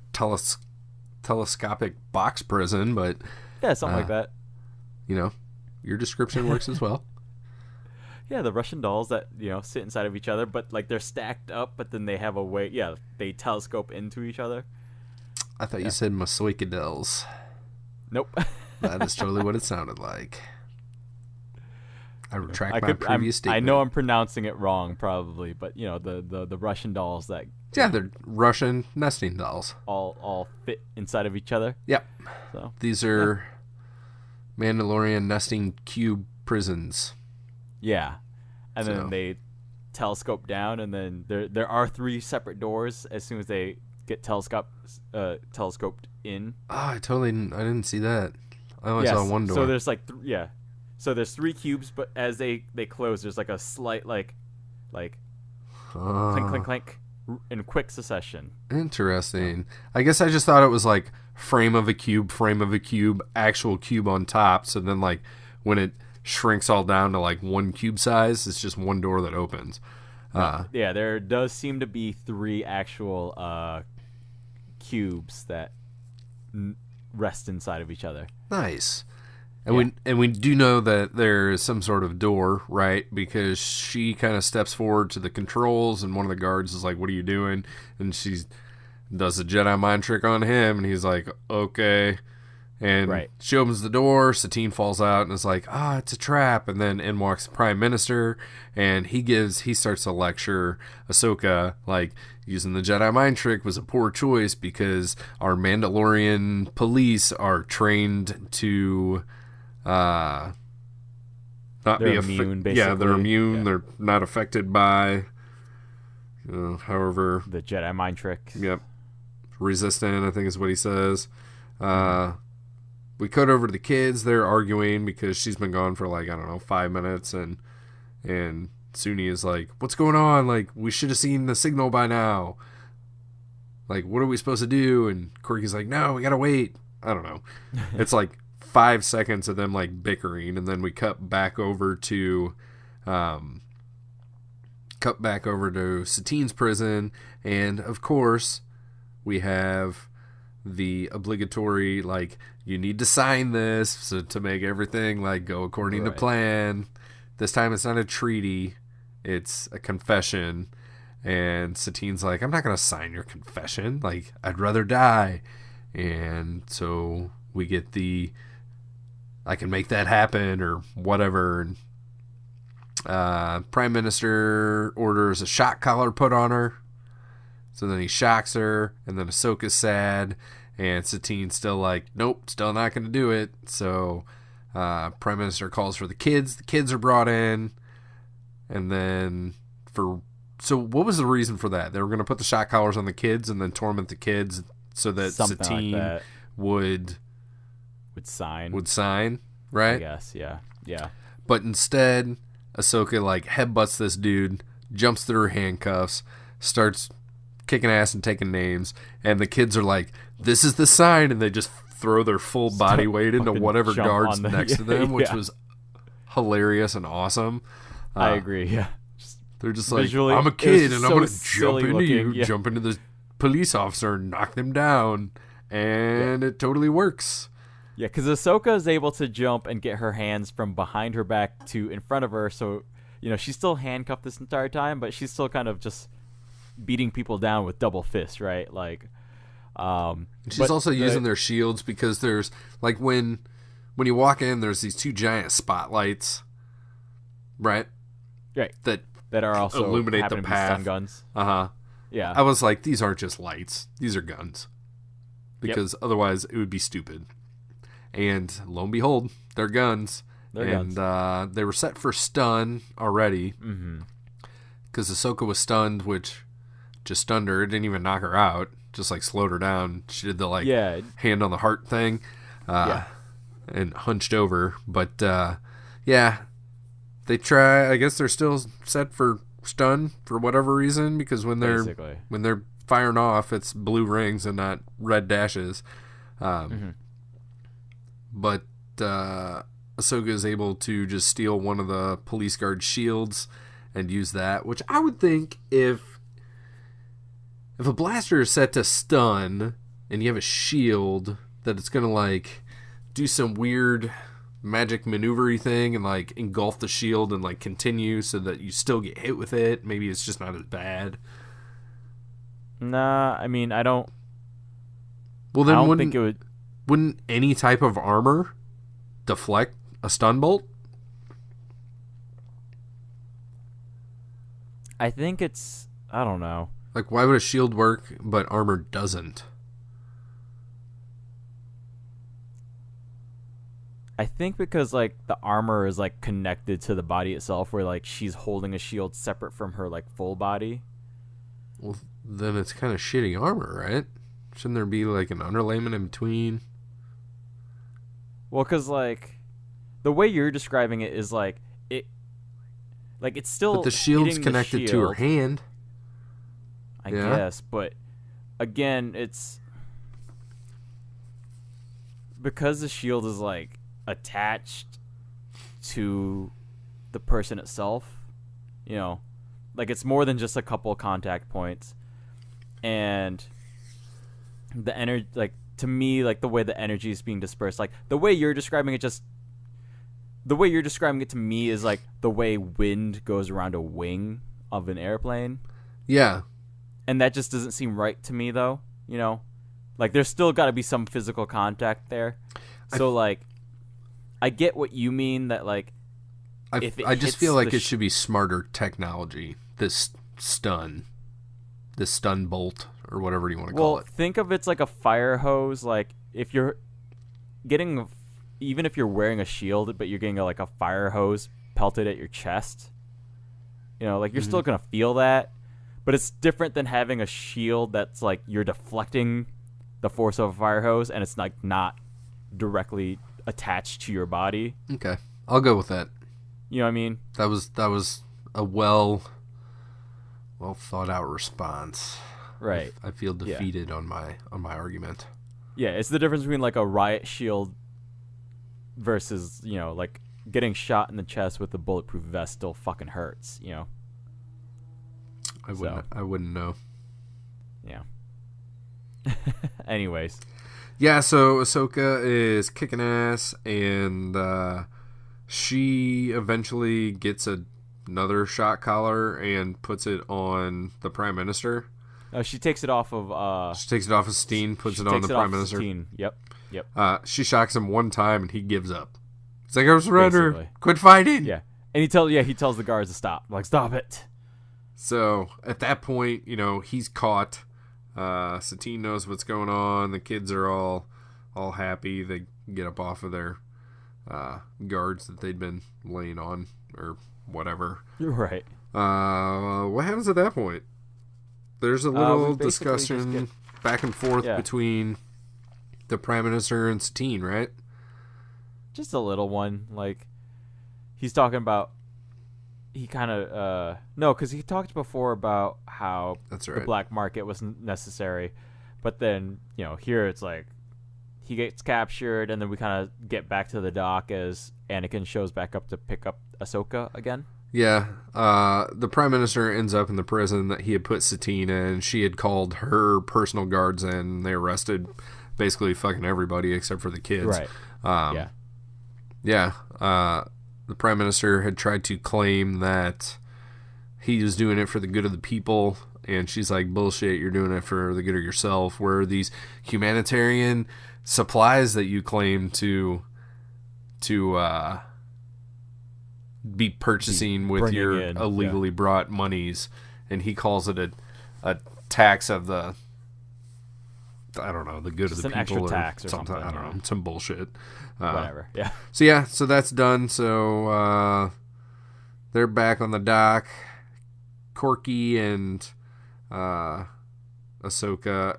telescopic box prison, but... Yeah, something like that. Your description works as well. Yeah, the Russian dolls that, sit inside of each other, but, like, they're stacked up, but then they have a way... Yeah, they telescope into each other. I thought you said Masoikadels. Nope. That is totally what it sounded like. I retract my previous statement. I know I'm pronouncing it wrong, probably, but, the Russian dolls that... Yeah, they're Russian nesting dolls. All fit inside of each other. Yep. So these are Mandalorian nesting cube prisons. Yeah. And then they telescope down, and then there are 3 separate doors as soon as they get telescoped in. Oh, I didn't see that. I only saw one door. So there's like so there's 3 cubes, but as they close, there's like a slight like clink clink clink in quick succession. Interesting. I guess I just thought it was like frame of a cube, actual cube on top. So then like when it shrinks all down to like 1 cube size, it's just one door that opens. Yeah, there does seem to be 3 actual cubes that rest inside of each other. Nice. And we do know that there is some sort of door, right? Because she kind of steps forward to the controls, and one of the guards is like, "What are you doing?" And she does a Jedi mind trick on him, and he's like, "Okay." And she opens the door. Satine falls out, and is like, "It's a trap." And then in walks the Prime Minister, and he starts to lecture Ahsoka, like, using the Jedi mind trick was a poor choice because our Mandalorian police are trained to not they're immune, basically. Yeah, they're immune. Yeah. They're not affected by, however, the Jedi mind trick. Yep, resistant, I think is what he says. We cut over to the kids. They're arguing because she's been gone for 5 minutes, and Suni is like, "What's going on? Like, we should have seen the signal by now. Like, what are we supposed to do?" And Corky's like, "No, we gotta wait." I don't know. It's like 5 seconds of them like bickering, and then we cut back over to Satine's prison, and of course we have the obligatory, like, you need to sign this so to make everything like go according to plan. This time it's not a treaty, it's a confession. And Satine's like, "I'm not gonna sign your confession, like, I'd rather die." And so we get I can make that happen or whatever. And Prime Minister orders a shock collar put on her. So then he shocks her, and then Ahsoka's sad, and Satine's still like, "Nope, still not going to do it." So Prime Minister calls for the kids. The kids are brought in, and then so what was the reason for that? They were going to put the shock collars on the kids and then torment the kids so that Satine like would sign. Would sign, right? I guess, yeah. But instead, Ahsoka like headbutts this dude, jumps through her handcuffs, starts kicking ass and taking names, and the kids are like, "This is the sign," and they just throw their full body weight into whatever guards next to them, which was hilarious and awesome. I agree. Yeah, they're just like, visually, "I'm a kid, and so I'm gonna jump into looking, you, yeah. jump into the police officer, and knock them down," and it totally works. Yeah, because Ahsoka is able to jump and get her hands from behind her back to in front of her, so she's still handcuffed this entire time, but she's still kind of just beating people down with double fists, right? Like, she's also using their shields because there's like when you walk in, there's these two giant spotlights, right? Right. That are also illuminate the path. Stun guns. Yeah. I was like, these aren't just lights; these are guns, because otherwise it would be stupid. And lo and behold, they're guns. They were set for stun already. Because Ahsoka was stunned, which just stunned her. It didn't even knock her out. Just like slowed her down. She did the hand on the heart thing. And hunched over. But they try. I guess they're still set for stun for whatever reason. Because when they're firing off, it's blue rings and not red dashes. But Ahsoka is able to just steal one of the police guard shields and use that, which I would think if a blaster is set to stun and you have a shield, that it's going to like do some weird magic maneuver-y thing and like engulf the shield and like continue so that you still get hit with it. Maybe it's just not as bad. Nah, I mean, I don't... Well, then I don't think it would... Wouldn't any type of armor deflect a stun bolt? I think it's... I don't know. Like, why would a shield work, but armor doesn't? I think because, like, the armor is, like, connected to the body itself, where, like, she's holding a shield separate from her, like, full body. Well, then it's kind of shitty armor, right? Shouldn't there be, like, an underlayment in between? Well, because, like, the way you're describing it is, like, it's still... But the shield's connected to her hand. I guess, but, again, it's... Because the shield is, like, attached to the person itself, like, it's more than just a couple of contact points. And the energy, like, to me, like, the way the energy is being dispersed, like, the way you're describing it to me is like the way wind goes around a wing of an airplane. Yeah. And that just doesn't seem right to me, though, Like, there's still got to be some physical contact there. So, like, I get what you mean that, like, I just feel like it should be smarter technology, this stun bolt, or whatever you want to call it. Well, think of it's like a fire hose. Like, if you're getting, even if you're wearing a shield, but you're getting like a fire hose pelted at your chest, like, you're still going to feel that. But it's different than having a shield that's like you're deflecting the force of a fire hose and it's like not directly attached to your body. Okay. I'll go with that. You know what I mean? That was a well thought out response. Right. I feel defeated on my argument. Yeah, it's the difference between like a riot shield versus, like getting shot in the chest with a bulletproof vest still fucking hurts, I wouldn't know. Yeah. Anyways. Yeah, so Ahsoka is kicking ass, and she eventually gets another shot collar and puts it on the Prime Minister. She takes it off of... she takes it off of Steen, puts it on the Prime Minister. Steen. Yep. She shocks him one time, and he gives up. He's like, "I surrender. Quit fighting." Yeah. And he tells the guards to stop. Like, stop it. So at that point, he's caught. Satine knows what's going on. The kids are all happy. They get up off of their guards that they'd been laying on or whatever. Right. What happens at that point? There's a little discussion back and forth between the Prime Minister and Satine, right? Just a little one. Like, he's talking about he kind of no, because he talked before about how That's the right. black market wasn't necessary, but then here it's like he gets captured, and then we kind of get back to the dock as Anakin shows back up to pick up Ahsoka again. Yeah, the Prime Minister ends up in the prison that he had put Satine in. She had called her personal guards in, and they arrested basically fucking everybody except for the kids. Right. Yeah. Yeah. The Prime Minister had tried to claim that he was doing it for the good of the people, and she's like, bullshit, you're doing it for the good of yourself. Where are these humanitarian supplies that you claim to be purchasing with your illegally brought monies? And he calls it a tax of the, I don't know, the good Just of the an people extra tax or something. I don't know, some bullshit. Whatever. Yeah. So that's done. So they're back on the dock. Corky and Ahsoka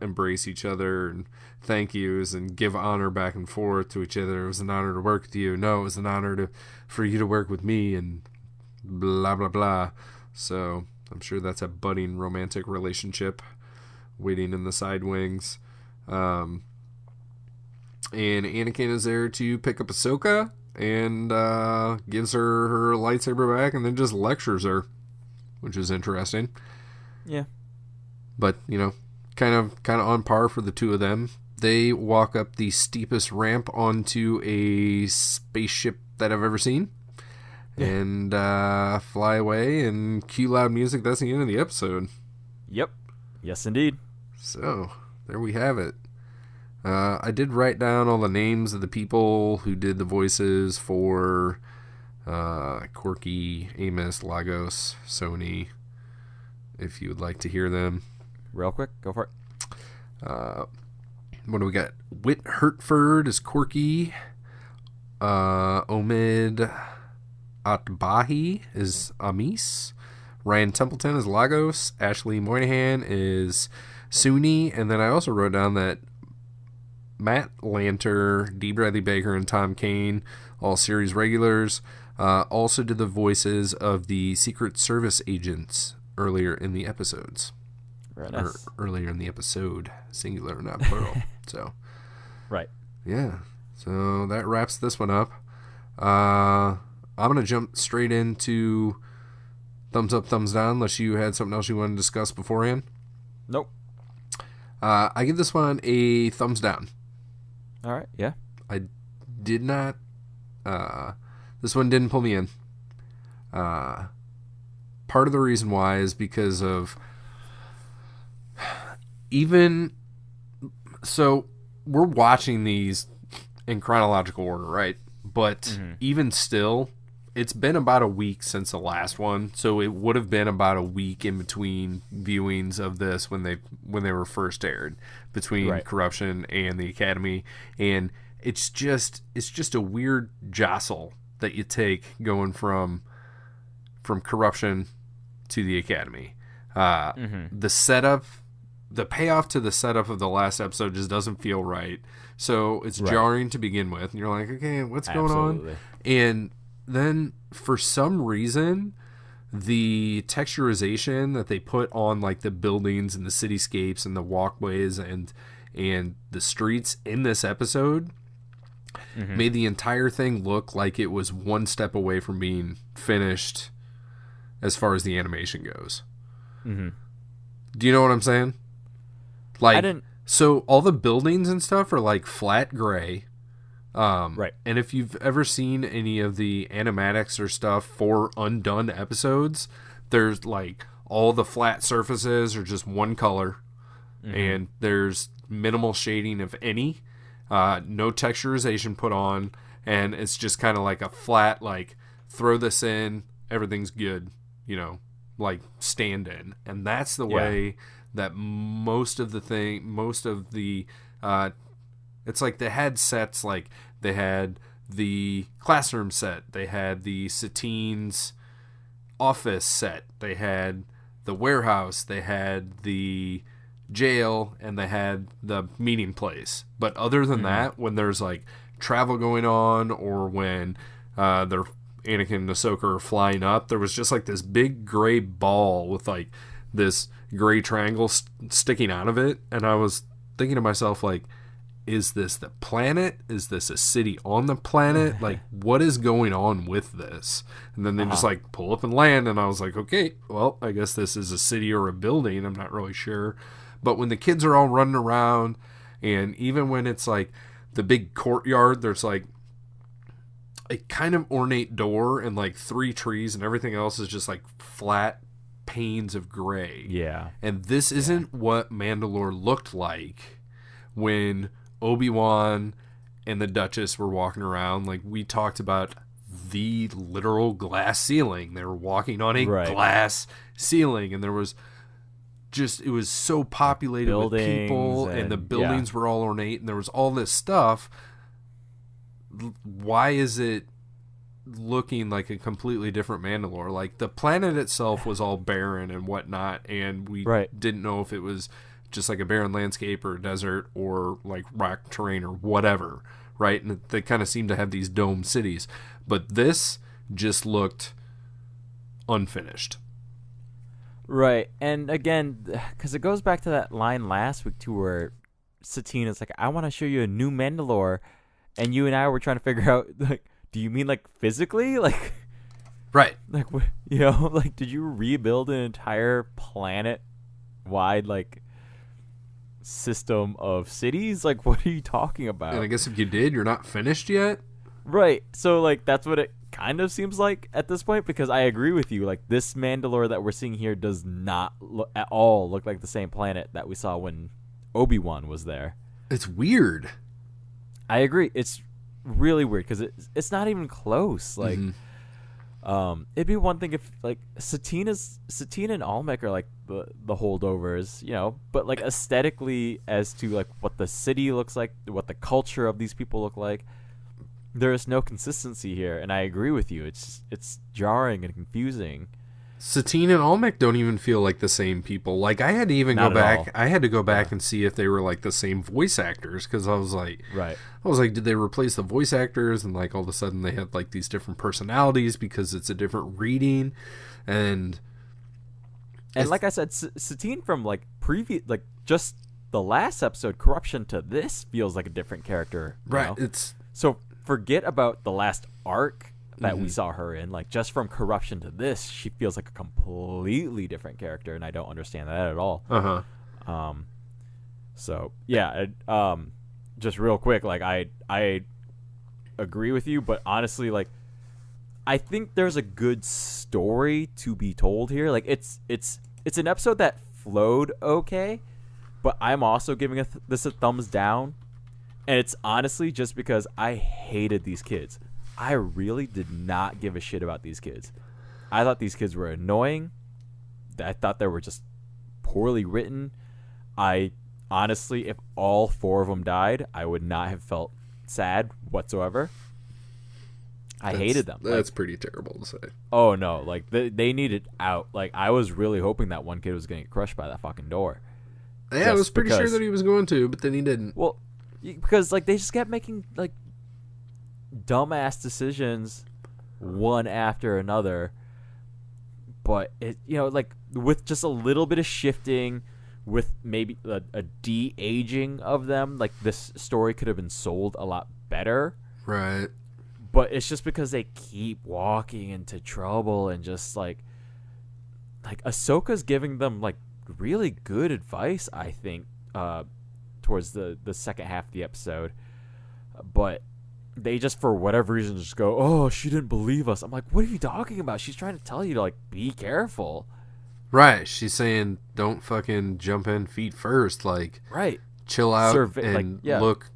embrace each other and thank yous and give honor back and forth to each other. It was an honor to work with you. No, it was an honor for you to work with me, and blah blah blah. So I'm sure that's a budding romantic relationship waiting in the side wings. And Anakin is there to pick up Ahsoka and gives her lightsaber back, and then just lectures her, which is interesting. Yeah. But kind of on par for the two of them. They walk up the steepest ramp onto a spaceship that I've ever seen, and fly away and cue loud music. That's the end of the episode. Yep. Yes, indeed. So there we have it. I did write down all the names of the people who did the voices for Corky, Amos, Lagos, Sony, if you would like to hear them. Real quick, go for it. What do we got? Whit Hertford is Corky. Omid Atbahi is Amis. Ryan Templeton is Lagos. Ashley Moynihan is Suni. And then I also wrote down that Matt Lanter, D. Bradley Baker, and Tom Kane, all series regulars, also did the voices of the Secret Service agents earlier in the episodes. Very nice. Or earlier in the episode, singular, not plural. So, right. Yeah. So that wraps this one up. I'm going to jump straight into thumbs up, thumbs down, unless you had something else you wanted to discuss beforehand. Nope. I give this one a thumbs down. All right. Yeah. I did not. This one didn't pull me in. Part of the reason why is because of so we're watching these in chronological order, right? But even still, it's been about a week since the last one, so it would have been about a week in between viewings of this when they were first aired, between Corruption and the Academy, and it's just a weird jostle that you take going from Corruption to the Academy. The setup, the payoff to the setup of the last episode just doesn't feel right, so it's jarring to begin with, and you're like, okay, what's going on? And then for some reason, the texturization that they put on like the buildings and the cityscapes and the walkways and the streets in this episode made the entire thing look like it was one step away from being finished as far as the animation goes. Do you know what I'm saying? Like, I didn't. So all the buildings and stuff are like flat gray. Right. And if you've ever seen any of the animatics or stuff for undone episodes, there's like all the flat surfaces are just one color, and there's minimal shading, if any, no texturization put on, and it's just kind of like a flat, like, throw this in, everything's good, like stand in. And that's the way that most of the it's like they had sets, like they had the classroom set, they had the Satine's office set, they had the warehouse, they had the jail, and they had the meeting place. But other than that, when there's like travel going on, or when they're Anakin and Ahsoka are flying up, there was just like this big gray ball with like this gray triangle sticking out of it, and I was thinking to myself, like, is this the planet? Is this a city on the planet? Like, what is going on with this? And then they just like pull up and land, and I was like, okay, well, I guess this is a city or a building. I'm not really sure. But when the kids are all running around, and even when it's like the big courtyard, there's like a kind of ornate door and like 3 trees, and everything else is just like flat panes of gray. Yeah. And this isn't what Mandalore looked like when Obi-Wan and the Duchess were walking around. Like, we talked about the literal glass ceiling. They were walking on a glass ceiling, and there was just, it was so populated with people, and the buildings were all ornate, and there was all this stuff. Why is it looking like a completely different Mandalore? Like, the planet itself was all barren and whatnot, and we didn't know if it was just like a barren landscape or a desert or like rock terrain or whatever, right? And they kind of seem to have these dome cities, but this just looked unfinished. Right. And again, because it goes back to that line last week too, where Satine is like, I want to show you a new Mandalore, and you and I were trying to figure out, like, do you mean like physically? Like, right. Like, you know, like, did you rebuild an entire planet wide, like, system of cities? Like, what are you talking about? And I guess if you did, you're not finished yet. Right. So like, that's what it kind of seems like at this point, because I agree with you. Like, this Mandalore that we're seeing here does not at all look like the same planet that we saw when Obi-Wan was there. It's weird. I agree. It's really weird because it's not even close. Like, it'd be one thing if like Satine and Almec are like the holdovers, you know, but like aesthetically, as to like what the city looks like, what the culture of these people look like, there is no consistency here. And I agree with you. It's jarring and confusing. Satine and Almec don't even feel like the same people. Like, I had to even go back. I had to go back and see if they were like the same voice actors, because I was like, did they replace the voice actors? And like all of a sudden they had like these different personalities because it's a different reading, and like I said, Satine from like previous, like just the last episode, Corruption, to this feels like a different character. Right. Know? So forget about the last arc that we saw her in. Like, just from Corruption to this, she feels like a completely different character, and I don't understand that at all. So yeah, just real quick, like I agree with you, but honestly, like, I think there's a good story to be told here. Like, it's an episode that flowed okay, but I'm also giving this a thumbs down, and it's honestly just because I hated these kids. I really did not give a shit about these kids. I thought these kids were annoying. I thought they were just poorly written. I honestly, if all 4 of them died, I would not have felt sad whatsoever. I hated them. That's pretty terrible to say. Oh no, like they needed out. Like, I was really hoping that one kid was going to get crushed by that fucking door. Yeah, I was pretty sure that he was going to, but then he didn't. Well, because like they just kept making like dumbass decisions one after another, but it, you know, like with just a little bit of shifting, with maybe a de-aging of them, like this story could have been sold a lot better. Right. But it's just because they keep walking into trouble, and just like Ahsoka's giving them like really good advice, I think, towards the second half of the episode, but they just, for whatever reason, just go, oh, she didn't believe us. I'm like, what are you talking about? She's trying to tell you to, like, be careful. Right. She's saying, don't fucking jump in feet first. Like, right. Chill out and look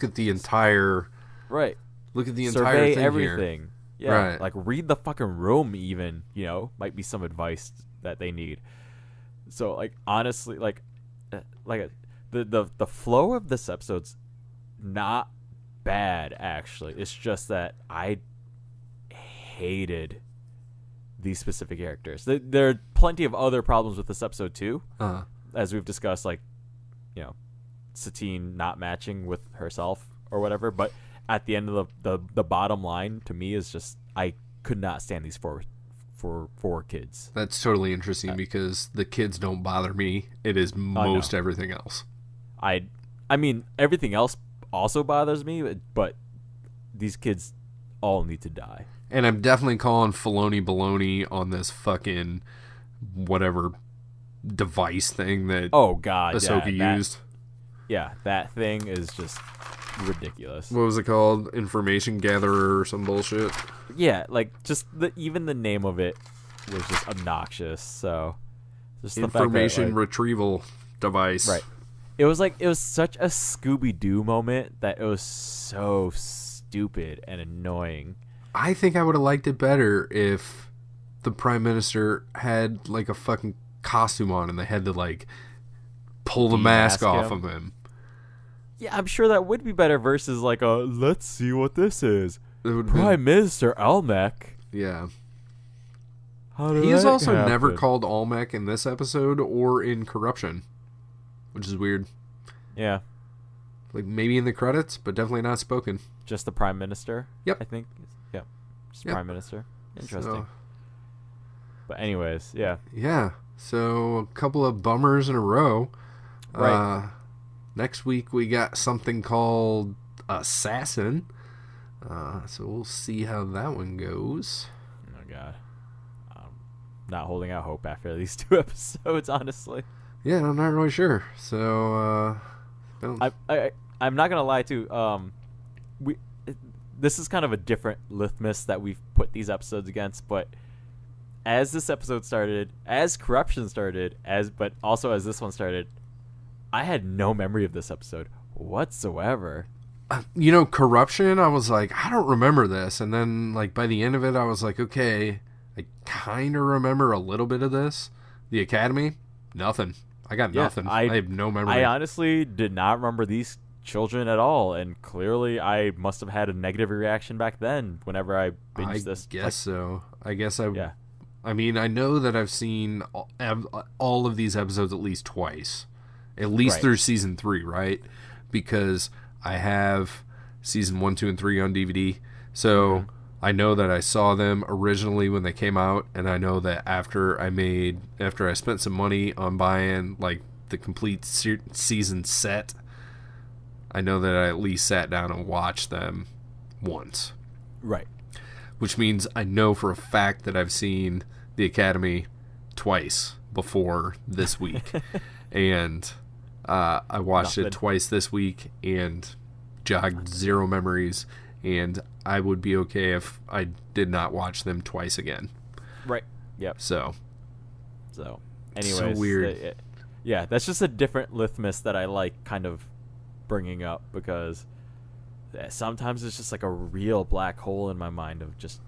at the entire... Right. Look at the entire thing everything. Here. Yeah. Right. Like, read the fucking room even, you know? Might be some advice that they need. So, like, honestly, like the flow of this episode's not bad, actually. It's just that I hated these specific characters. There are plenty of other problems with this episode too, as we've discussed, like, you know, Satine not matching with herself or whatever, but at the end of the bottom line to me is just I could not stand these four kids. That's totally interesting because the kids don't bother me. It is most everything else. I mean, everything else also bothers me, but these kids all need to die. And I'm definitely calling Filoni baloney on this fucking whatever device thing that Ahsoka used. Yeah, that thing is just ridiculous. What was it called? Information gatherer or some bullshit? Yeah, like just even the name of it was just obnoxious. So just information retrieval device. Right. It was such a Scooby-Doo moment that it was so stupid and annoying. I think I would have liked it better if the Prime Minister had like a fucking costume on and they had to like pull the mask off of him. Yeah, I'm sure that would be better versus like let's see what this is. Prime Minister Almec. Yeah. He is also never called Almec in this episode or in Corruption, which is weird. Yeah. Like maybe in the credits, but definitely not spoken. Just the Prime Minister? Yep. I think. Yep. Just Prime Minister. Interesting. But anyways, yeah. Yeah. So a couple of bummers in a row. Right. Next week we got something called Assassin. So we'll see how that one goes. Oh God. Not holding out hope after these 2 episodes, honestly. Yeah, I'm not really sure. So I'm not gonna lie too. This is kind of a different litmus that we've put these episodes against, but as this episode started, as Corruption started, but also as this one started, I had no memory of this episode whatsoever. Corruption, I was like, I don't remember this. And then, like, by the end of it, I was like, okay, I kind of remember a little bit of this. The Academy, nothing. I got nothing. I have no memory. I honestly did not remember these children at all. And clearly, I must have had a negative reaction back then whenever I binged this. I guess so. Yeah. I mean, I know that I've seen all of these episodes at least twice. At least through season 3, right? Because I have season 1, 2, and 3 on DVD. So I know that I saw them originally when they came out, and I know that after I spent some money on buying like the complete season set, I know that I at least sat down and watched them once. Right. Which means I know for a fact that I've seen the Academy twice before this week. And I watched it twice this week and jogged zero memories, and I would be okay if I did not watch them twice again. Right. Yep. So anyways, so weird. Yeah, that's just a different litmus that I like kind of bringing up, because sometimes it's just like a real black hole in my mind of just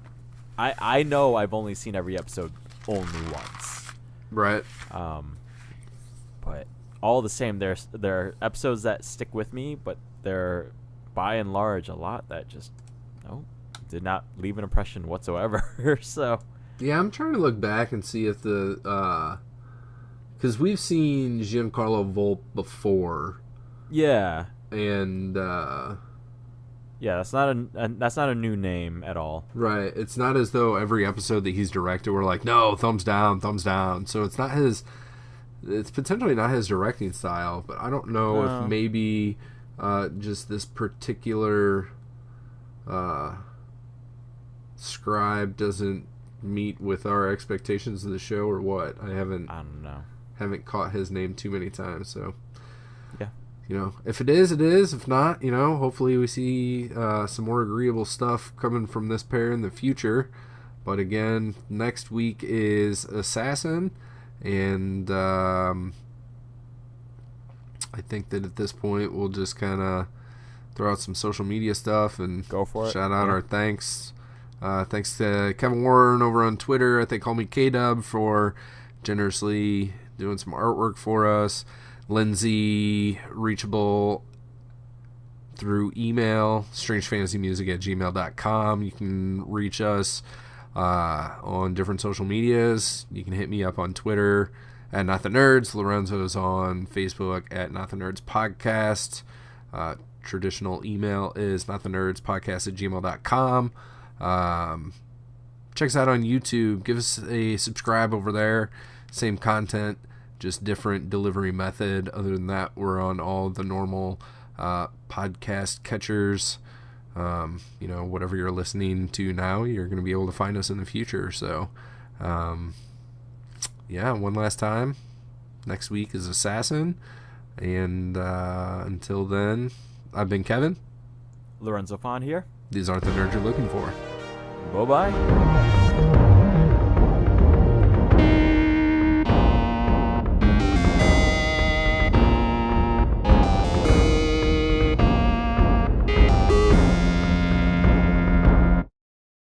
I know I've only seen every episode only once. Right. But all the same, there are episodes that stick with me, but they're by and large a lot that just did not leave an impression whatsoever. So yeah, I'm trying to look back and see if the because we've seen Giancarlo Volpe before. Yeah. And yeah, that's not a new name at all. Right. It's not as though every episode that he's directed we're like, no, thumbs down. So it's not his. It's potentially not his directing style, but I don't know if maybe just this particular scribe doesn't meet with our expectations of the show or what. I don't know. Haven't caught his name too many times, so yeah. If it is, it is. If not, hopefully we see some more agreeable stuff coming from this pair in the future. But again, next week is Assassin. And I think that at this point we'll just kind of throw out some social media stuff and go for it. Shout out our thanks. Thanks to Kevin Warren over on Twitter. I think call me K-Dub for generously doing some artwork for us. Lindsay, reachable through email, strangefantasymusic@gmail.com. You can reach us on different social medias. You can hit me up on Twitter @NotTheNerds. Lorenzo's on Facebook @NotTheNerds Podcast. traditional email is notthenerdspodcast@gmail.com. Check us out on YouTube. Give us a subscribe over there. Same content, just different delivery method. Other than that, we're on all the normal podcast catchers. Whatever you're listening to now, you're going to be able to find us in the future. So, one last time. Next week is Assassin. And until then, I've been Kevin. Lorenzo Phan here. These aren't the nerds you're looking for. Bye-bye.